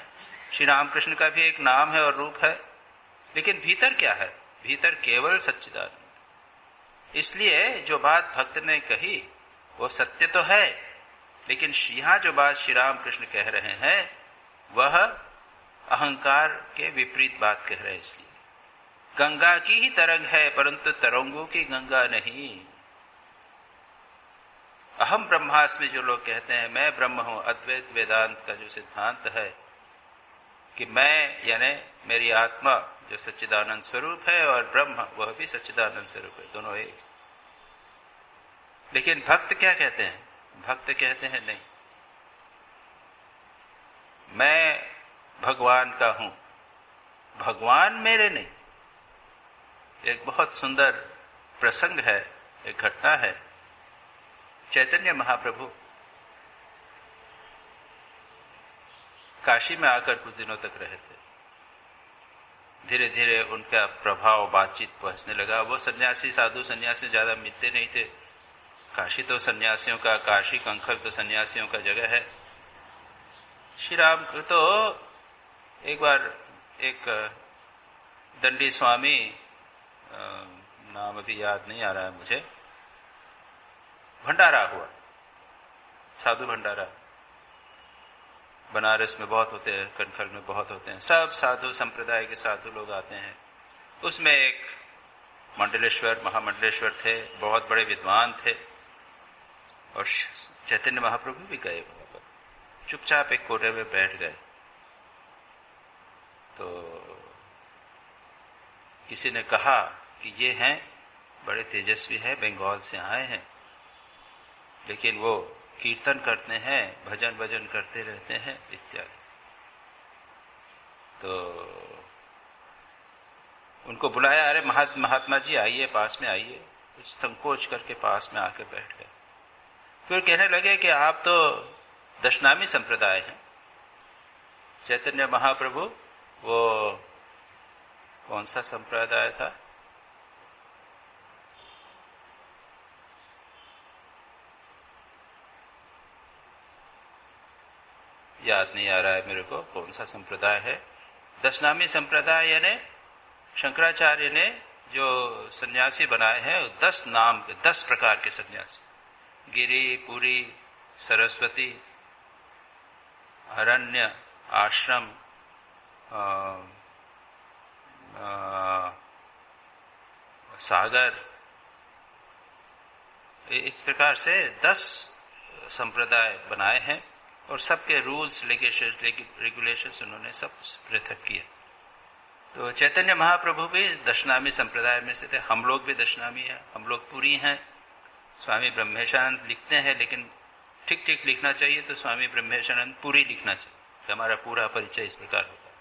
श्री रामकृष्ण का भी एक नाम है और रूप है, लेकिन भीतर क्या है? भीतर केवल सच्चिदानंद। इसलिए जो बात भक्त ने कही वो सत्य तो है, लेकिन यहां जो बात श्री रामकृष्ण कह रहे हैं वह अहंकार के विपरीत बात कह रहे हैं। इसलिए गंगा की ही तरंग है, परंतु तरंगों की गंगा नहीं। अहम ब्रह्मास्मि जो लोग कहते हैं, मैं ब्रह्म हूं, अद्वैत वेदांत का जो सिद्धांत है कि मैं यानी मेरी आत्मा जो सच्चिदानंद स्वरूप है और ब्रह्म वह भी सच्चिदानंद स्वरूप है, दोनों एक। लेकिन भक्त क्या कहते हैं? भक्त कहते हैं नहीं, मैं भगवान का हूं, भगवान मेरे नहीं। एक बहुत सुंदर प्रसंग है, एक घटना है। चैतन्य महाप्रभु काशी में आकर कुछ दिनों तक रहे थे। धीरे धीरे उनका प्रभाव बातचीत पहुंचने लगा। वो सन्यासी, साधु सन्यासी ज्यादा मिलते नहीं थे, काशी तो सन्यासियों का, काशी कंखल तो सन्यासियों का जगह है। श्री राम तो एक बार एक दंडी स्वामी, नाम अभी याद नहीं आ रहा है मुझे, भंडारा हुआ, साधु भंडारा। बनारस में बहुत होते हैं, कनखल में बहुत होते हैं, सब साधु संप्रदाय के साधु लोग आते हैं। उसमें एक मंडलेश्वर, महामंडलेश्वर थे, बहुत बड़े विद्वान थे, और चैतन्य महाप्रभु भी गए वहां पर, चुपचाप एक कोने में बैठ गए। तो किसी ने कहा कि ये हैं, बड़े तेजस्वी है, बंगाल से आए हैं, लेकिन वो कीर्तन करते हैं, भजन भजन करते रहते हैं इत्यादि। तो उनको बुलाया, अरे महात्मा जी आइए, पास में आइए। कुछ संकोच करके पास में आकर बैठ गए। फिर कहने लगे कि आप तो दशनामी संप्रदाय हैं। चैतन्य महाप्रभु वो कौन सा संप्रदाय था, याद नहीं आ रहा है मेरे को, कौन सा संप्रदाय है। दशनामी संप्रदाय यानी शंकराचार्य ने जो सन्यासी बनाए हैं, 10 नाम के 10 प्रकार के सन्यासी, गिरि, पुरी, सरस्वती, अरण्य, आश्रम, सागर, इस प्रकार से 10 संप्रदाय बनाए हैं, और सबके रूल्स, रेगुलेशंस उन्होंने सब पृथक किए। तो चैतन्य महाप्रभु भी दशनामी संप्रदाय में से थे। हम लोग भी दशनामी हैं, हम लोग पुरी हैं। स्वामी ब्रह्मेशानंद लिखते हैं, लेकिन ठीक ठीक लिखना चाहिए तो स्वामी ब्रह्मेशानंद पुरी लिखना चाहिए। हमारा पूरा परिचय इस प्रकार होता है।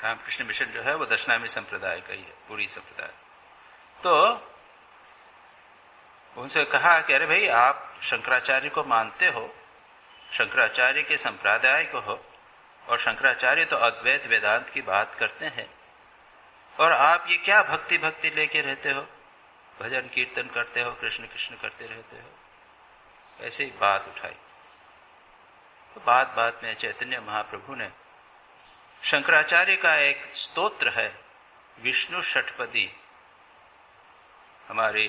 रामकृष्ण मिशन जो है वो दशनामी संप्रदाय का ही है, पुरी संप्रदाय। तो उनसे कहा कि अरे भाई, आप शंकराचार्य को मानते हो, शंकराचार्य के संप्रदाय को हो, और शंकराचार्य तो अद्वैत वेदांत की बात करते हैं, और आप ये क्या भक्ति भक्ति लेके रहते हो, भजन कीर्तन करते हो, कृष्ण कृष्ण करते रहते हो। ऐसे ही बात उठाई। तो बात बात में चैतन्य महाप्रभु ने, शंकराचार्य का एक स्तोत्र है विष्णु षटपदी, हमारी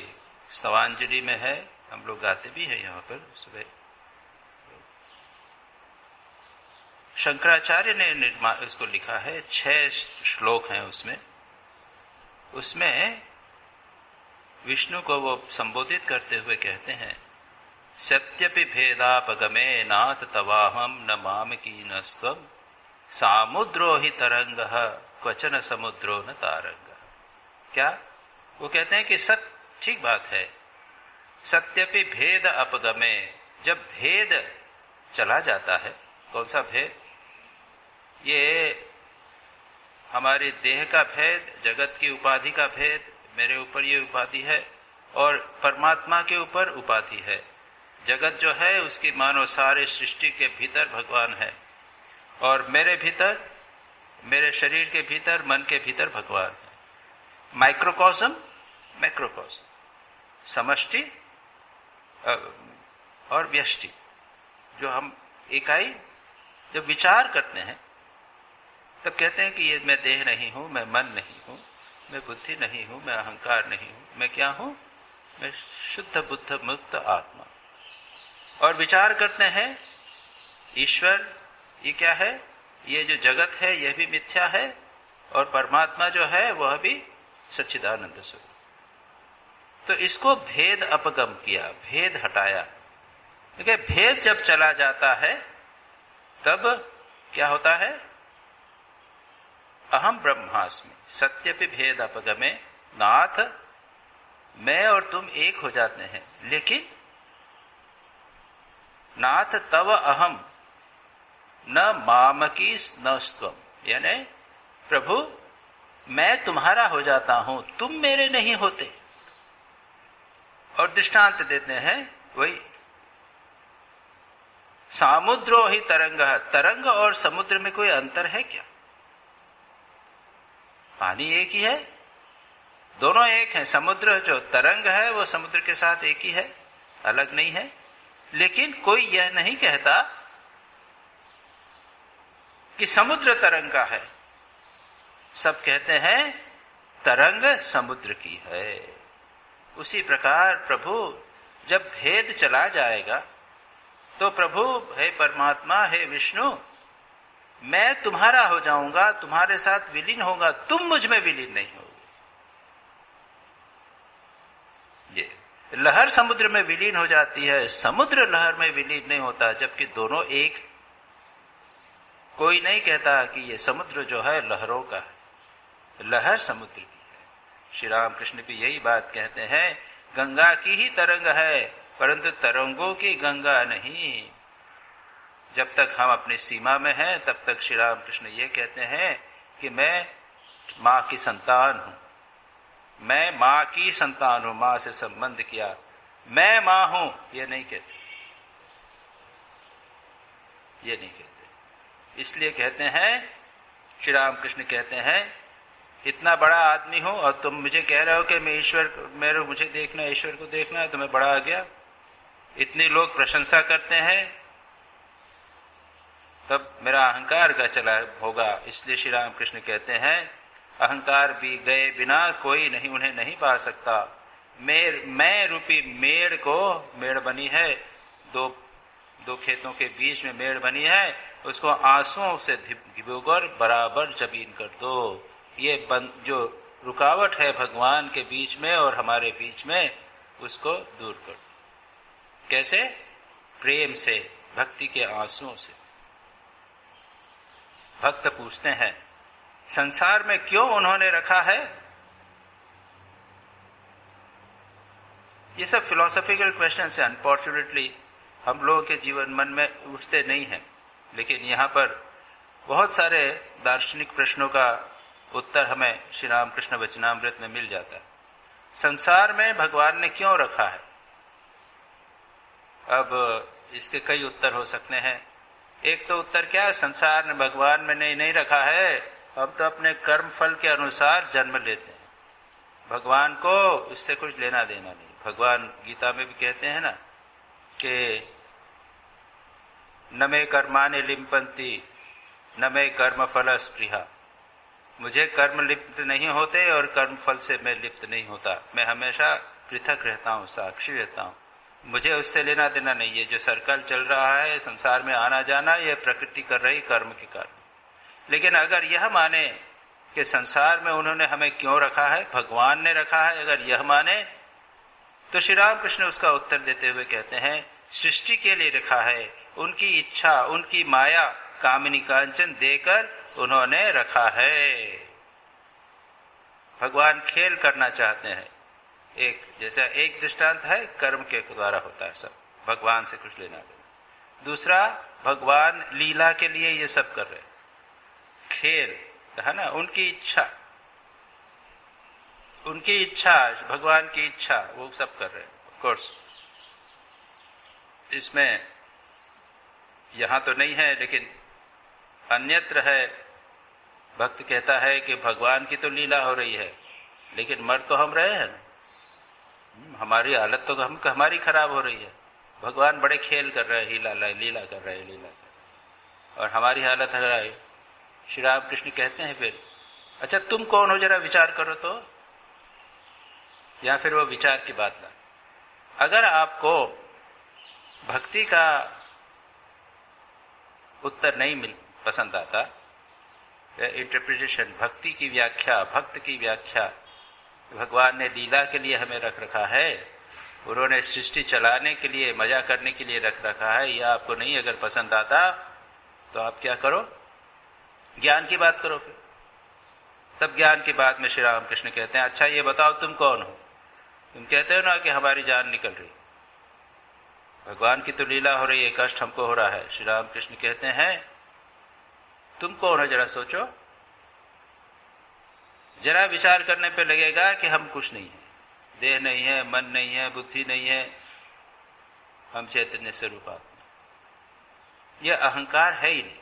स्तवांजलि में है, हम लोग गाते भी हैं यहाँ पर सुबह। शंकराचार्य ने इसको लिखा है, 6 श्लोक हैं उसमें विष्णु को वो संबोधित करते हुए कहते हैं, सत्यपि भेदापगमे नाथ तवाहम न माम की नस्त्वम सामुद्रो ही तरंग क्वचन समुद्रो न तारंग। क्या वो कहते हैं कि ठीक बात है, सत्यपि भेद अपगमे, जब भेद चला जाता है, कौन सा भेद, ये हमारे देह का भेद, जगत की उपाधि का भेद, मेरे ऊपर ये उपाधि है और परमात्मा के ऊपर उपाधि है। जगत जो है उसकी मानो सारे सृष्टि के भीतर भगवान है, और मेरे भीतर, मेरे शरीर के भीतर, मन के भीतर भगवान है। माइक्रोकॉस्म, मैक्रोकॉस्म, समष्टि और व्यष्टि। जो हम इकाई जब विचार करते हैं तब कहते हैं कि ये मैं देह नहीं हूं, मैं मन नहीं हूं, मैं बुद्धि नहीं हूं, मैं अहंकार नहीं हूं, मैं क्या हूं, मैं शुद्ध बुद्ध मुक्त आत्मा। और विचार करते हैं ईश्वर ये क्या है, ये जो जगत है यह भी मिथ्या है, और परमात्मा जो है वह भी सच्चिदानंद स्वरूप। तो इसको भेद अपगम किया, भेद हटाया। देखिए, भेद जब चला जाता है तब क्या होता है, अहम ब्रह्मास्मि सत्यपि भेद अपगमे, नाथ मैं और तुम एक हो जाते हैं। लेकिन नाथ तव अहम न मामकी न स्वम, यानी प्रभु मैं तुम्हारा हो जाता हूं, तुम मेरे नहीं होते। और दृष्टांत देते हैं वही, सामुद्रो ही तरंग, तरंग और समुद्र में कोई अंतर है क्या? पानी एक ही है, दोनों एक हैं। समुद्र जो तरंग है वो समुद्र के साथ एक ही है, अलग नहीं है। लेकिन कोई यह नहीं कहता कि समुद्र तरंग का है। सब कहते हैं तरंग समुद्र की है। उसी प्रकार प्रभु जब भेद चला जाएगा तो प्रभु, हे परमात्मा, हे विष्णु, मैं तुम्हारा हो जाऊंगा, तुम्हारे साथ विलीन होगा, तुम मुझ में विलीन नहीं होगे। ये लहर समुद्र में विलीन हो जाती है, समुद्र लहर में विलीन नहीं होता, जबकि दोनों एक। कोई नहीं कहता कि ये समुद्र जो है लहरों का है, लहर समुद्र की है। श्री राम कृष्ण भी यही बात कहते हैं, गंगा की ही तरंग है, परंतु तरंगों की गंगा नहीं। जब तक हम अपनी सीमा में हैं तब तक श्री राम कृष्ण ये कहते हैं कि मैं मां की संतान हूं, मैं मां की संतान हूं, मां से संबंध किया, मैं मां हूं, ये नहीं कहते, ये नहीं कहते। इसलिए कहते हैं, श्री राम कृष्ण कहते हैं, इतना बड़ा आदमी हूं और तुम मुझे कह रहे हो कि मैं ईश्वर, मुझे देखना, ईश्वर को देखना है, तुम्हें बड़ा आ गया। इतने लोग प्रशंसा करते हैं, तब मेरा अहंकार का चला होगा। इसलिए श्री राम कृष्ण कहते हैं, अहंकार भी गए बिना कोई नहीं उन्हें नहीं पा सकता। मैं रूपी मेड़ को, मेड़ बनी है, दो खेतों के बीच में मेड़ बनी है, उसको आंसुओं से भिगोकर बराबर जमीन कर दो। ये जो रुकावट है भगवान के बीच में और हमारे बीच में, उसको दूर कर दो। कैसे? प्रेम से, भक्ति के आंसुओं से। भक्त पूछते हैं, संसार में क्यों उन्होंने रखा है? ये सब फिलोसॉफिकल क्वेश्चन है, अनफॉर्चुनेटली हम लोगों के जीवन मन में उठते नहीं हैं, लेकिन यहाँ पर बहुत सारे दार्शनिक प्रश्नों का उत्तर हमें श्री रामकृष्ण वचनामृत में मिल जाता है। संसार में भगवान ने क्यों रखा है? अब इसके कई उत्तर हो सकते हैं। एक तो उत्तर क्या है, संसार ने भगवान में नहीं रखा है, हम तो अपने कर्म फल के अनुसार जन्म लेते हैं, भगवान को इससे कुछ लेना देना नहीं। भगवान गीता में भी कहते हैं ना कि न मे कर्माणि लिम्पन्ति न मे कर्म फल स्पृहा। मुझे कर्म लिप्त नहीं होते और कर्म फल से मैं लिप्त नहीं होता, मैं हमेशा पृथक रहता हूँ, साक्षी रहता हूँ, मुझे उससे लेना देना नहीं। ये जो सर्कल चल रहा है संसार में आना जाना, ये प्रकृति कर रही कर्म के कारण। लेकिन अगर यह माने कि संसार में उन्होंने हमें क्यों रखा है, भगवान ने रखा है, अगर यह माने तो श्री राम कृष्ण उसका उत्तर देते हुए कहते हैं, सृष्टि के लिए रखा है, उनकी इच्छा, उनकी माया, कामिनी कांचन देकर उन्होंने रखा है। भगवान खेल करना चाहते हैं। जैसा एक दृष्टांत है, कर्म के द्वारा होता है सब, भगवान से कुछ लेना देना। दूसरा, भगवान लीला के लिए ये सब कर रहे हैं, खेल है ना, उनकी इच्छा, उनकी इच्छा, भगवान की इच्छा, वो सब कर रहे हैं। ऑफ कोर्स इसमें यहां तो नहीं है, लेकिन अन्यत्र है। भक्त कहता है कि भगवान की तो लीला हो रही है, लेकिन मर तो हम रहे हैं, हमारी हालत तो हमारी खराब हो रही है। भगवान बड़े खेल कर रहे हैं, लीला कर रहे हैं, और हमारी हालत है। श्री राम कृष्ण कहते हैं फिर, अच्छा तुम कौन हो, जरा विचार करो तो। या फिर वो विचार की बात ना, अगर आपको भक्ति का उत्तर नहीं पसंद आता, इंटरप्रिटेशन, भक्ति की व्याख्या, भक्त की व्याख्या, भगवान ने लीला के लिए हमें रख रखा है, उन्होंने सृष्टि चलाने के लिए, मजा करने के लिए रख रखा है, यह आपको नहीं अगर पसंद आता तो आप क्या करो, ज्ञान की बात करो। फिर तब ज्ञान की बात में श्री राम कृष्ण कहते हैं, अच्छा ये बताओ तुम कौन हो? तुम कहते हो ना कि हमारी जान निकल रही, भगवान की तो लीला हो रही है, कष्ट हमको हो रहा है। श्री राम कृष्ण कहते हैं, तुम कौन हो, जरा सोचो। जरा विचार करने पे लगेगा कि हम कुछ नहीं है, देह नहीं है, मन नहीं है, बुद्धि नहीं है, हम चैतन्य स्वरूप आत्मा। यह अहंकार है ही नहीं।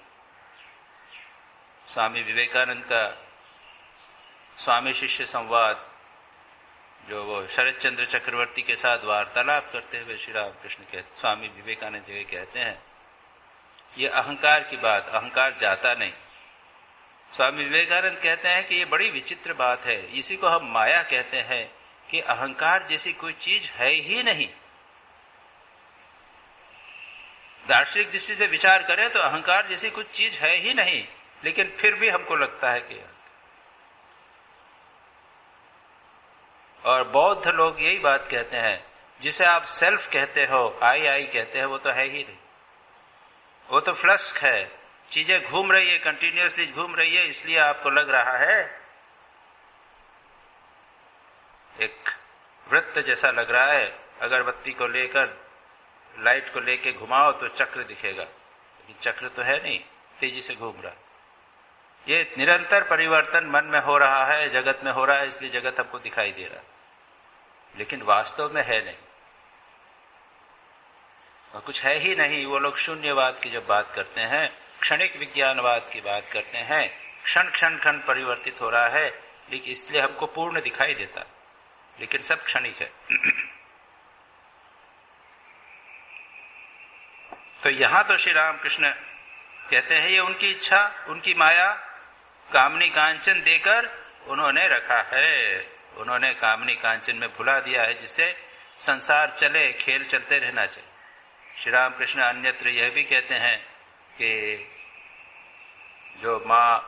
स्वामी विवेकानंद का स्वामी शिष्य संवाद जो वो शरद चंद्र चक्रवर्ती के साथ वार्तालाप करते हुए श्री रामकृष्ण कहते, स्वामी विवेकानंद जी कहते हैं, ये अहंकार की बात, अहंकार जाता नहीं। स्वामी विवेकानंद कहते हैं कि ये बड़ी विचित्र बात है, इसी को हम माया कहते हैं कि अहंकार जैसी कोई चीज है ही नहीं। दार्शनिक दृष्टि से विचार करें तो अहंकार जैसी कुछ चीज है ही नहीं, लेकिन फिर भी हमको लगता है कि, और बौद्ध लोग यही बात कहते हैं, जिसे आप सेल्फ कहते हो, आई कहते हैं, वो तो है ही नहीं, वो तो फ्लस्क है, चीजें घूम रही है, कंटिन्यूअसली घूम रही है, इसलिए आपको लग रहा है एक वृत्त जैसा लग रहा है। अगरबत्ती को लेकर, लाइट को लेकर घुमाओ तो चक्र दिखेगा, लेकिन चक्र तो है नहीं, तेजी से घूम रहा है। ये निरंतर परिवर्तन मन में हो रहा है, जगत में हो रहा है, इसलिए जगत हमको दिखाई दे रहा है, लेकिन वास्तव में है नहीं, और कुछ है ही नहीं। वो लोग शून्यवाद की जब बात करते हैं, क्षणिक विज्ञानवाद की बात करते हैं, क्षण क्षण क्षण परिवर्तित हो रहा है, लेकिन इसलिए हमको पूर्ण दिखाई देता, लेकिन सब क्षणिक है। तो यहां तो श्री रामकृष्ण कहते हैं ये उनकी इच्छा, उनकी माया, कामनी कांचन देकर उन्होंने रखा है, उन्होंने कामनी कांचन में भुला दिया है, जिससे संसार चले, खेल चलते रहना चाहिए। श्री रामकृष्ण अन्यत्र यह भी कहते हैं कि जो माँ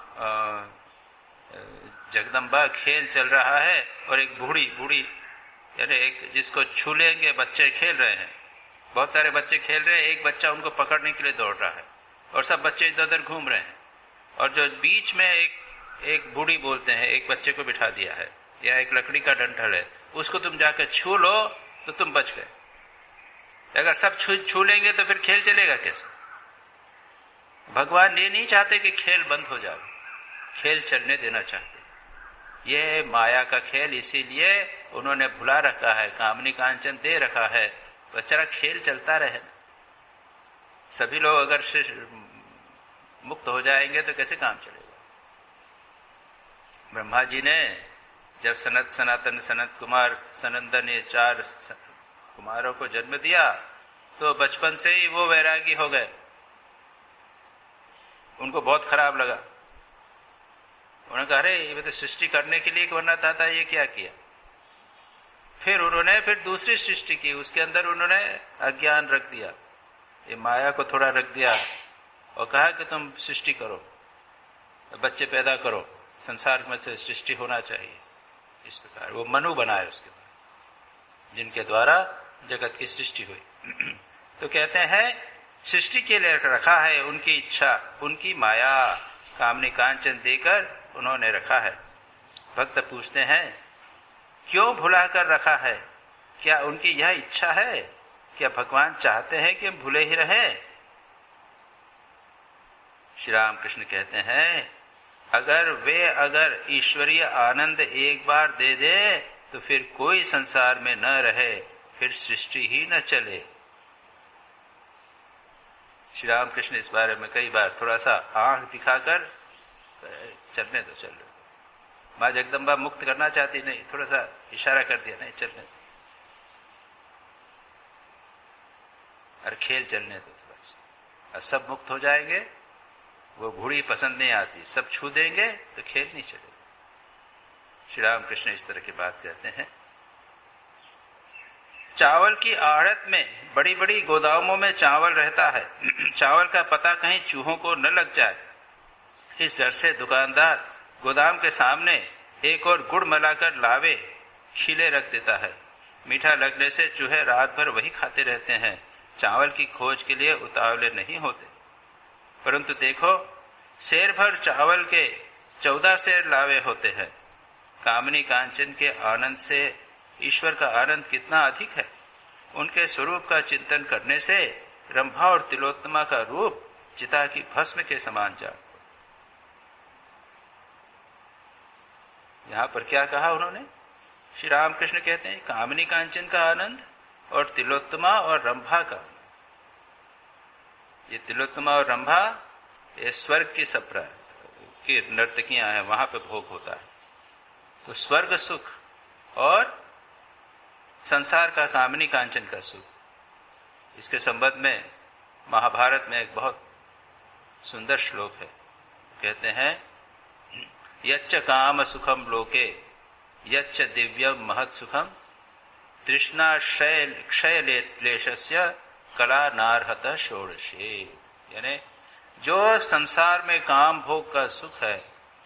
जगदम्बा खेल चल रहा है और एक बूढ़ी यानी एक जिसको छू लेंगे बच्चे खेल रहे हैं, बहुत सारे बच्चे खेल रहे हैं, एक बच्चा उनको पकड़ने के लिए दौड़ रहा है और सब बच्चे इधर उधर घूम रहे हैं, और जो बीच में एक बूढ़ी बोलते हैं, एक बच्चे को बिठा दिया है, या एक लकड़ी का डंठल है, उसको तुम जाकर छू लो तो तुम बच गए। अगर सब छू लेंगे तो फिर खेल चलेगा कैसे? भगवान ये नहीं चाहते कि खेल बंद हो जाए, खेल चलने देना चाहते। ये माया का खेल, इसीलिए उन्होंने भुला रखा है, कामनी कांचन दे रखा है, बेचारा खेल चलता रहे। सभी लोग अगर मुक्त हो जाएंगे तो कैसे काम चलेगा? ब्रह्मा जी ने जब सनातन, सनत कुमार, सनंदन, ये 4 कुमारों को जन्म दिया तो बचपन से ही वो वैरागी हो गए। उनको बहुत खराब लगा, उन्होंने कहा अरे ये तो सृष्टि करने के लिए करना था, ये क्या किया? फिर उन्होंने दूसरी सृष्टि की, उसके अंदर उन्होंने अज्ञान रख दिया, ये माया को थोड़ा रख दिया और कहा कि तुम सृष्टि करो, बच्चे पैदा करो, संसार में से सृष्टि होना चाहिए। इस प्रकार वो मनु बनाए उसके बाद, जिनके द्वारा जगत की सृष्टि हुई। तो कहते हैं सृष्टि के लिए रखा है, उनकी इच्छा, उनकी माया, कामनी कांचन देकर उन्होंने रखा है। भक्त पूछते हैं क्यों भुला कर रखा है? क्या उनकी यह इच्छा है? क्या भगवान चाहते हैं कि हम भूले ही रहें? श्री रामकृष्ण कहते हैं अगर ईश्वरीय आनंद एक बार दे दे तो फिर कोई संसार में न रहे, फिर सृष्टि ही न चले। श्री रामकृष्ण इस बारे में कई बार थोड़ा सा आंख दिखाकर चलने दो, चल लो। माँ जगदम्बा मुक्त करना चाहती नहीं, थोड़ा सा इशारा कर दिया, नहीं चलने दो, और खेल चलने दो थोड़ा सा, और सब मुक्त हो जाएंगे। वो बूढ़ी पसंद नहीं आती, सब छू देंगे तो खेल नहीं चलेगा। श्री रामकृष्ण इस तरह की बात कहते हैं। चावल की आढ़त में, बड़ी बड़ी गोदामों में चावल रहता है, चावल का पता कहीं चूहों को न लग जाए, इस डर से दुकानदार गोदाम के सामने एक और गुड़ मिलाकर लावे खीले रख देता है। मीठा लगने से चूहे रात भर वही खाते रहते हैं, चावल की खोज के लिए उतावले नहीं होते। परंतु देखो, सेर भर चावल के 14 सेर लावे होते हैं। कामनी कांचन के आनंद से ईश्वर का आनंद कितना अधिक है। उनके स्वरूप का चिंतन करने से रंभा और तिलोत्तमा का रूप चिता की भस्म के समान जान। यहां पर क्या कहा उन्होंने? श्री रामकृष्ण कहते हैं कामनी कांचन का आनंद और तिलोत्तमा और रंभा का। ये तिलोत्तमा और रंभा ये स्वर्ग की सप्रा की नर्तकियां हैं, वहां पे भोग होता है। तो स्वर्ग सुख और संसार का कामनी कांचन का सुख। इसके संबंध में महाभारत में एक बहुत सुंदर श्लोक है। कहते हैं, यच्च काम सुखम लोके यच्च दिव्यम महत् सुखम तृष्णा क्षय क्लेशस्य कला नार्हत षोडशे। यानी जो संसार में काम भोग का सुख है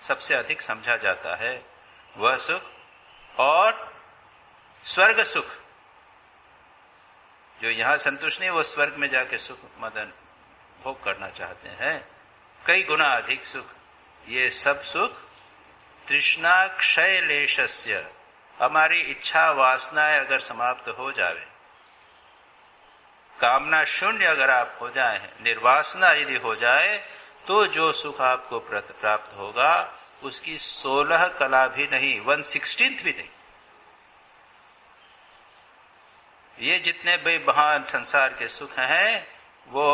सबसे अधिक समझा जाता है वह सुख, और स्वर्ग सुख जो यहां संतुष्ट नहीं, वो स्वर्ग में जाके सुख मदन भोग करना चाहते हैं, कई गुना अधिक सुख। ये सब सुख तृष्णा क्षय लेशस्य, हमारी इच्छा वासनाएं अगर समाप्त हो जावे, कामना शून्य अगर आप हो जाए, निर्वासना यदि हो जाए, तो जो सुख आपको प्राप्त होगा उसकी 16 कला भी नहीं, 1/16 भी नहीं। ये जितने भी महान संसार के सुख हैं वो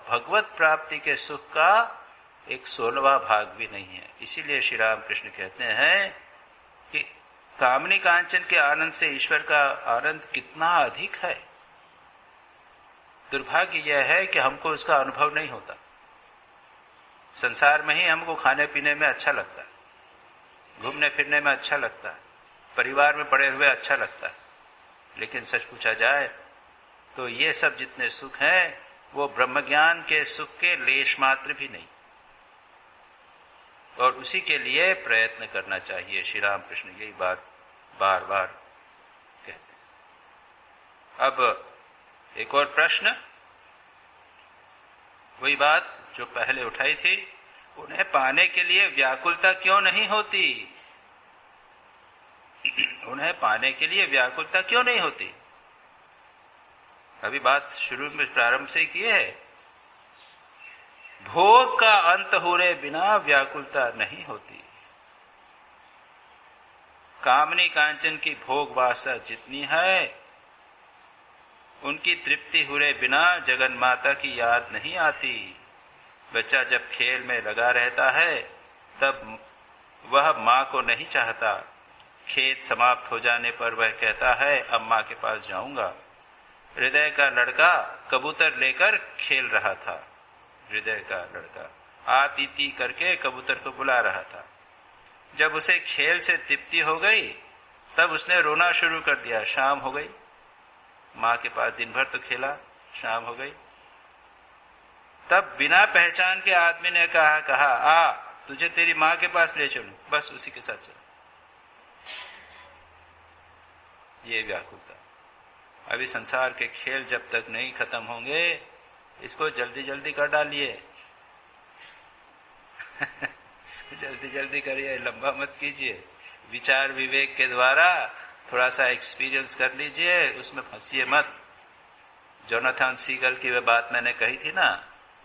भगवत प्राप्ति के सुख का एक 16वां भाग भी नहीं है। इसीलिए श्री राम कृष्ण कहते हैं कि कामनी कांचन के आनंद से ईश्वर का आनंद कितना अधिक है। दुर्भाग्य यह है कि हमको उसका अनुभव नहीं होता। संसार में ही हमको खाने पीने में अच्छा लगता है, घूमने फिरने में अच्छा लगता है, परिवार में पड़े हुए अच्छा लगता है, लेकिन सच पूछा जाए तो ये सब जितने सुख हैं वो ब्रह्मज्ञान के सुख के लेश मात्र भी नहीं, और उसी के लिए प्रयत्न करना चाहिए। श्री राम कृष्ण यही बात बार बार कहते हैं। अब एक और प्रश्न, वही बात जो पहले उठाई थी, उन्हें पाने के लिए व्याकुलता क्यों नहीं होती? उन्हें पाने के लिए व्याकुलता क्यों नहीं होती? अभी बात शुरू में प्रारंभ से किए है, भोग का अंत होने बिना व्याकुलता नहीं होती। कामनी कांचन की भोग वासना जितनी है उनकी तृप्ति हुए बिना जगन माता की याद नहीं आती। बच्चा जब खेल में लगा रहता है तब वह माँ को नहीं चाहता, खेत समाप्त हो जाने पर वह कहता है अब माँ के पास जाऊंगा। हृदय का लड़का कबूतर लेकर खेल रहा था, हृदय का लड़का आती ती करके कबूतर को बुला रहा था। जब उसे खेल से तृप्ति हो गई तब उसने रोना शुरू कर दिया। शाम हो गई, माँ के पास दिन भर तो खेला, शाम हो गई। तब बिना पहचान के आदमी ने कहा आ तुझे तेरी माँ के पास ले चलूं, बस उसी के साथ चलो। ये व्याकुलता। अभी संसार के खेल जब तक नहीं खत्म होंगे इसको जल्दी जल्दी कर डालिए जल्दी जल्दी करिए, लंबा मत कीजिए। विचार विवेक के द्वारा थोड़ा सा एक्सपीरियंस कर लीजिए, उसमें फंसिए मत। जोनाथन सीगल की वह बात मैंने कही थी ना,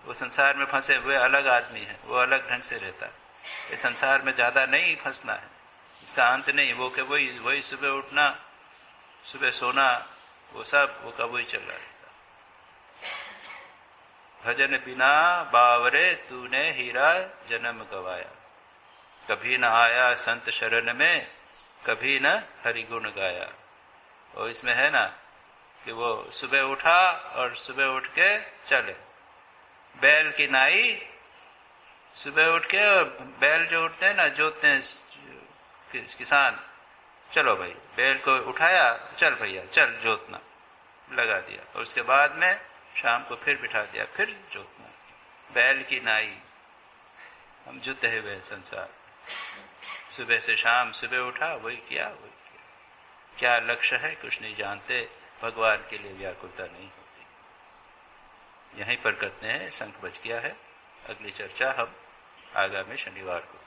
वो संसार में फंसे हुए अलग आदमी है, वो अलग ढंग से रहता है। इस संसार में ज्यादा नहीं फंसना है, इसका अंत नहीं। वो के वही सुबह उठना, सुबह सोना, वो सब वो का वही चल रहा रहता। भजन बिना बावरे तूने हीरा जन्म गवाया, कभी न आया संत शरण में, कभी न हरिगुण गाया। और इसमें है ना कि वो सुबह उठा और सुबह उठ के चले। बैल की नाई सुबह उठ के, और बैल जो उठते हैं ना, जोतते हैं किसान, चलो भाई बैल को उठाया, चल भैया चल जोतना, लगा दिया। और उसके बाद में शाम को फिर बिठा दिया, फिर जोतना। बैल की नाई, हम जुते हुए संसार, सुबह से शाम, सुबह उठा वही किया, वही किया। क्या लक्ष्य है कुछ नहीं जानते, भगवान के लिए व्याकुलता नहीं होती। यहीं पर करते हैं, शंख बज गया है। अगली चर्चा हम आगामी शनिवार को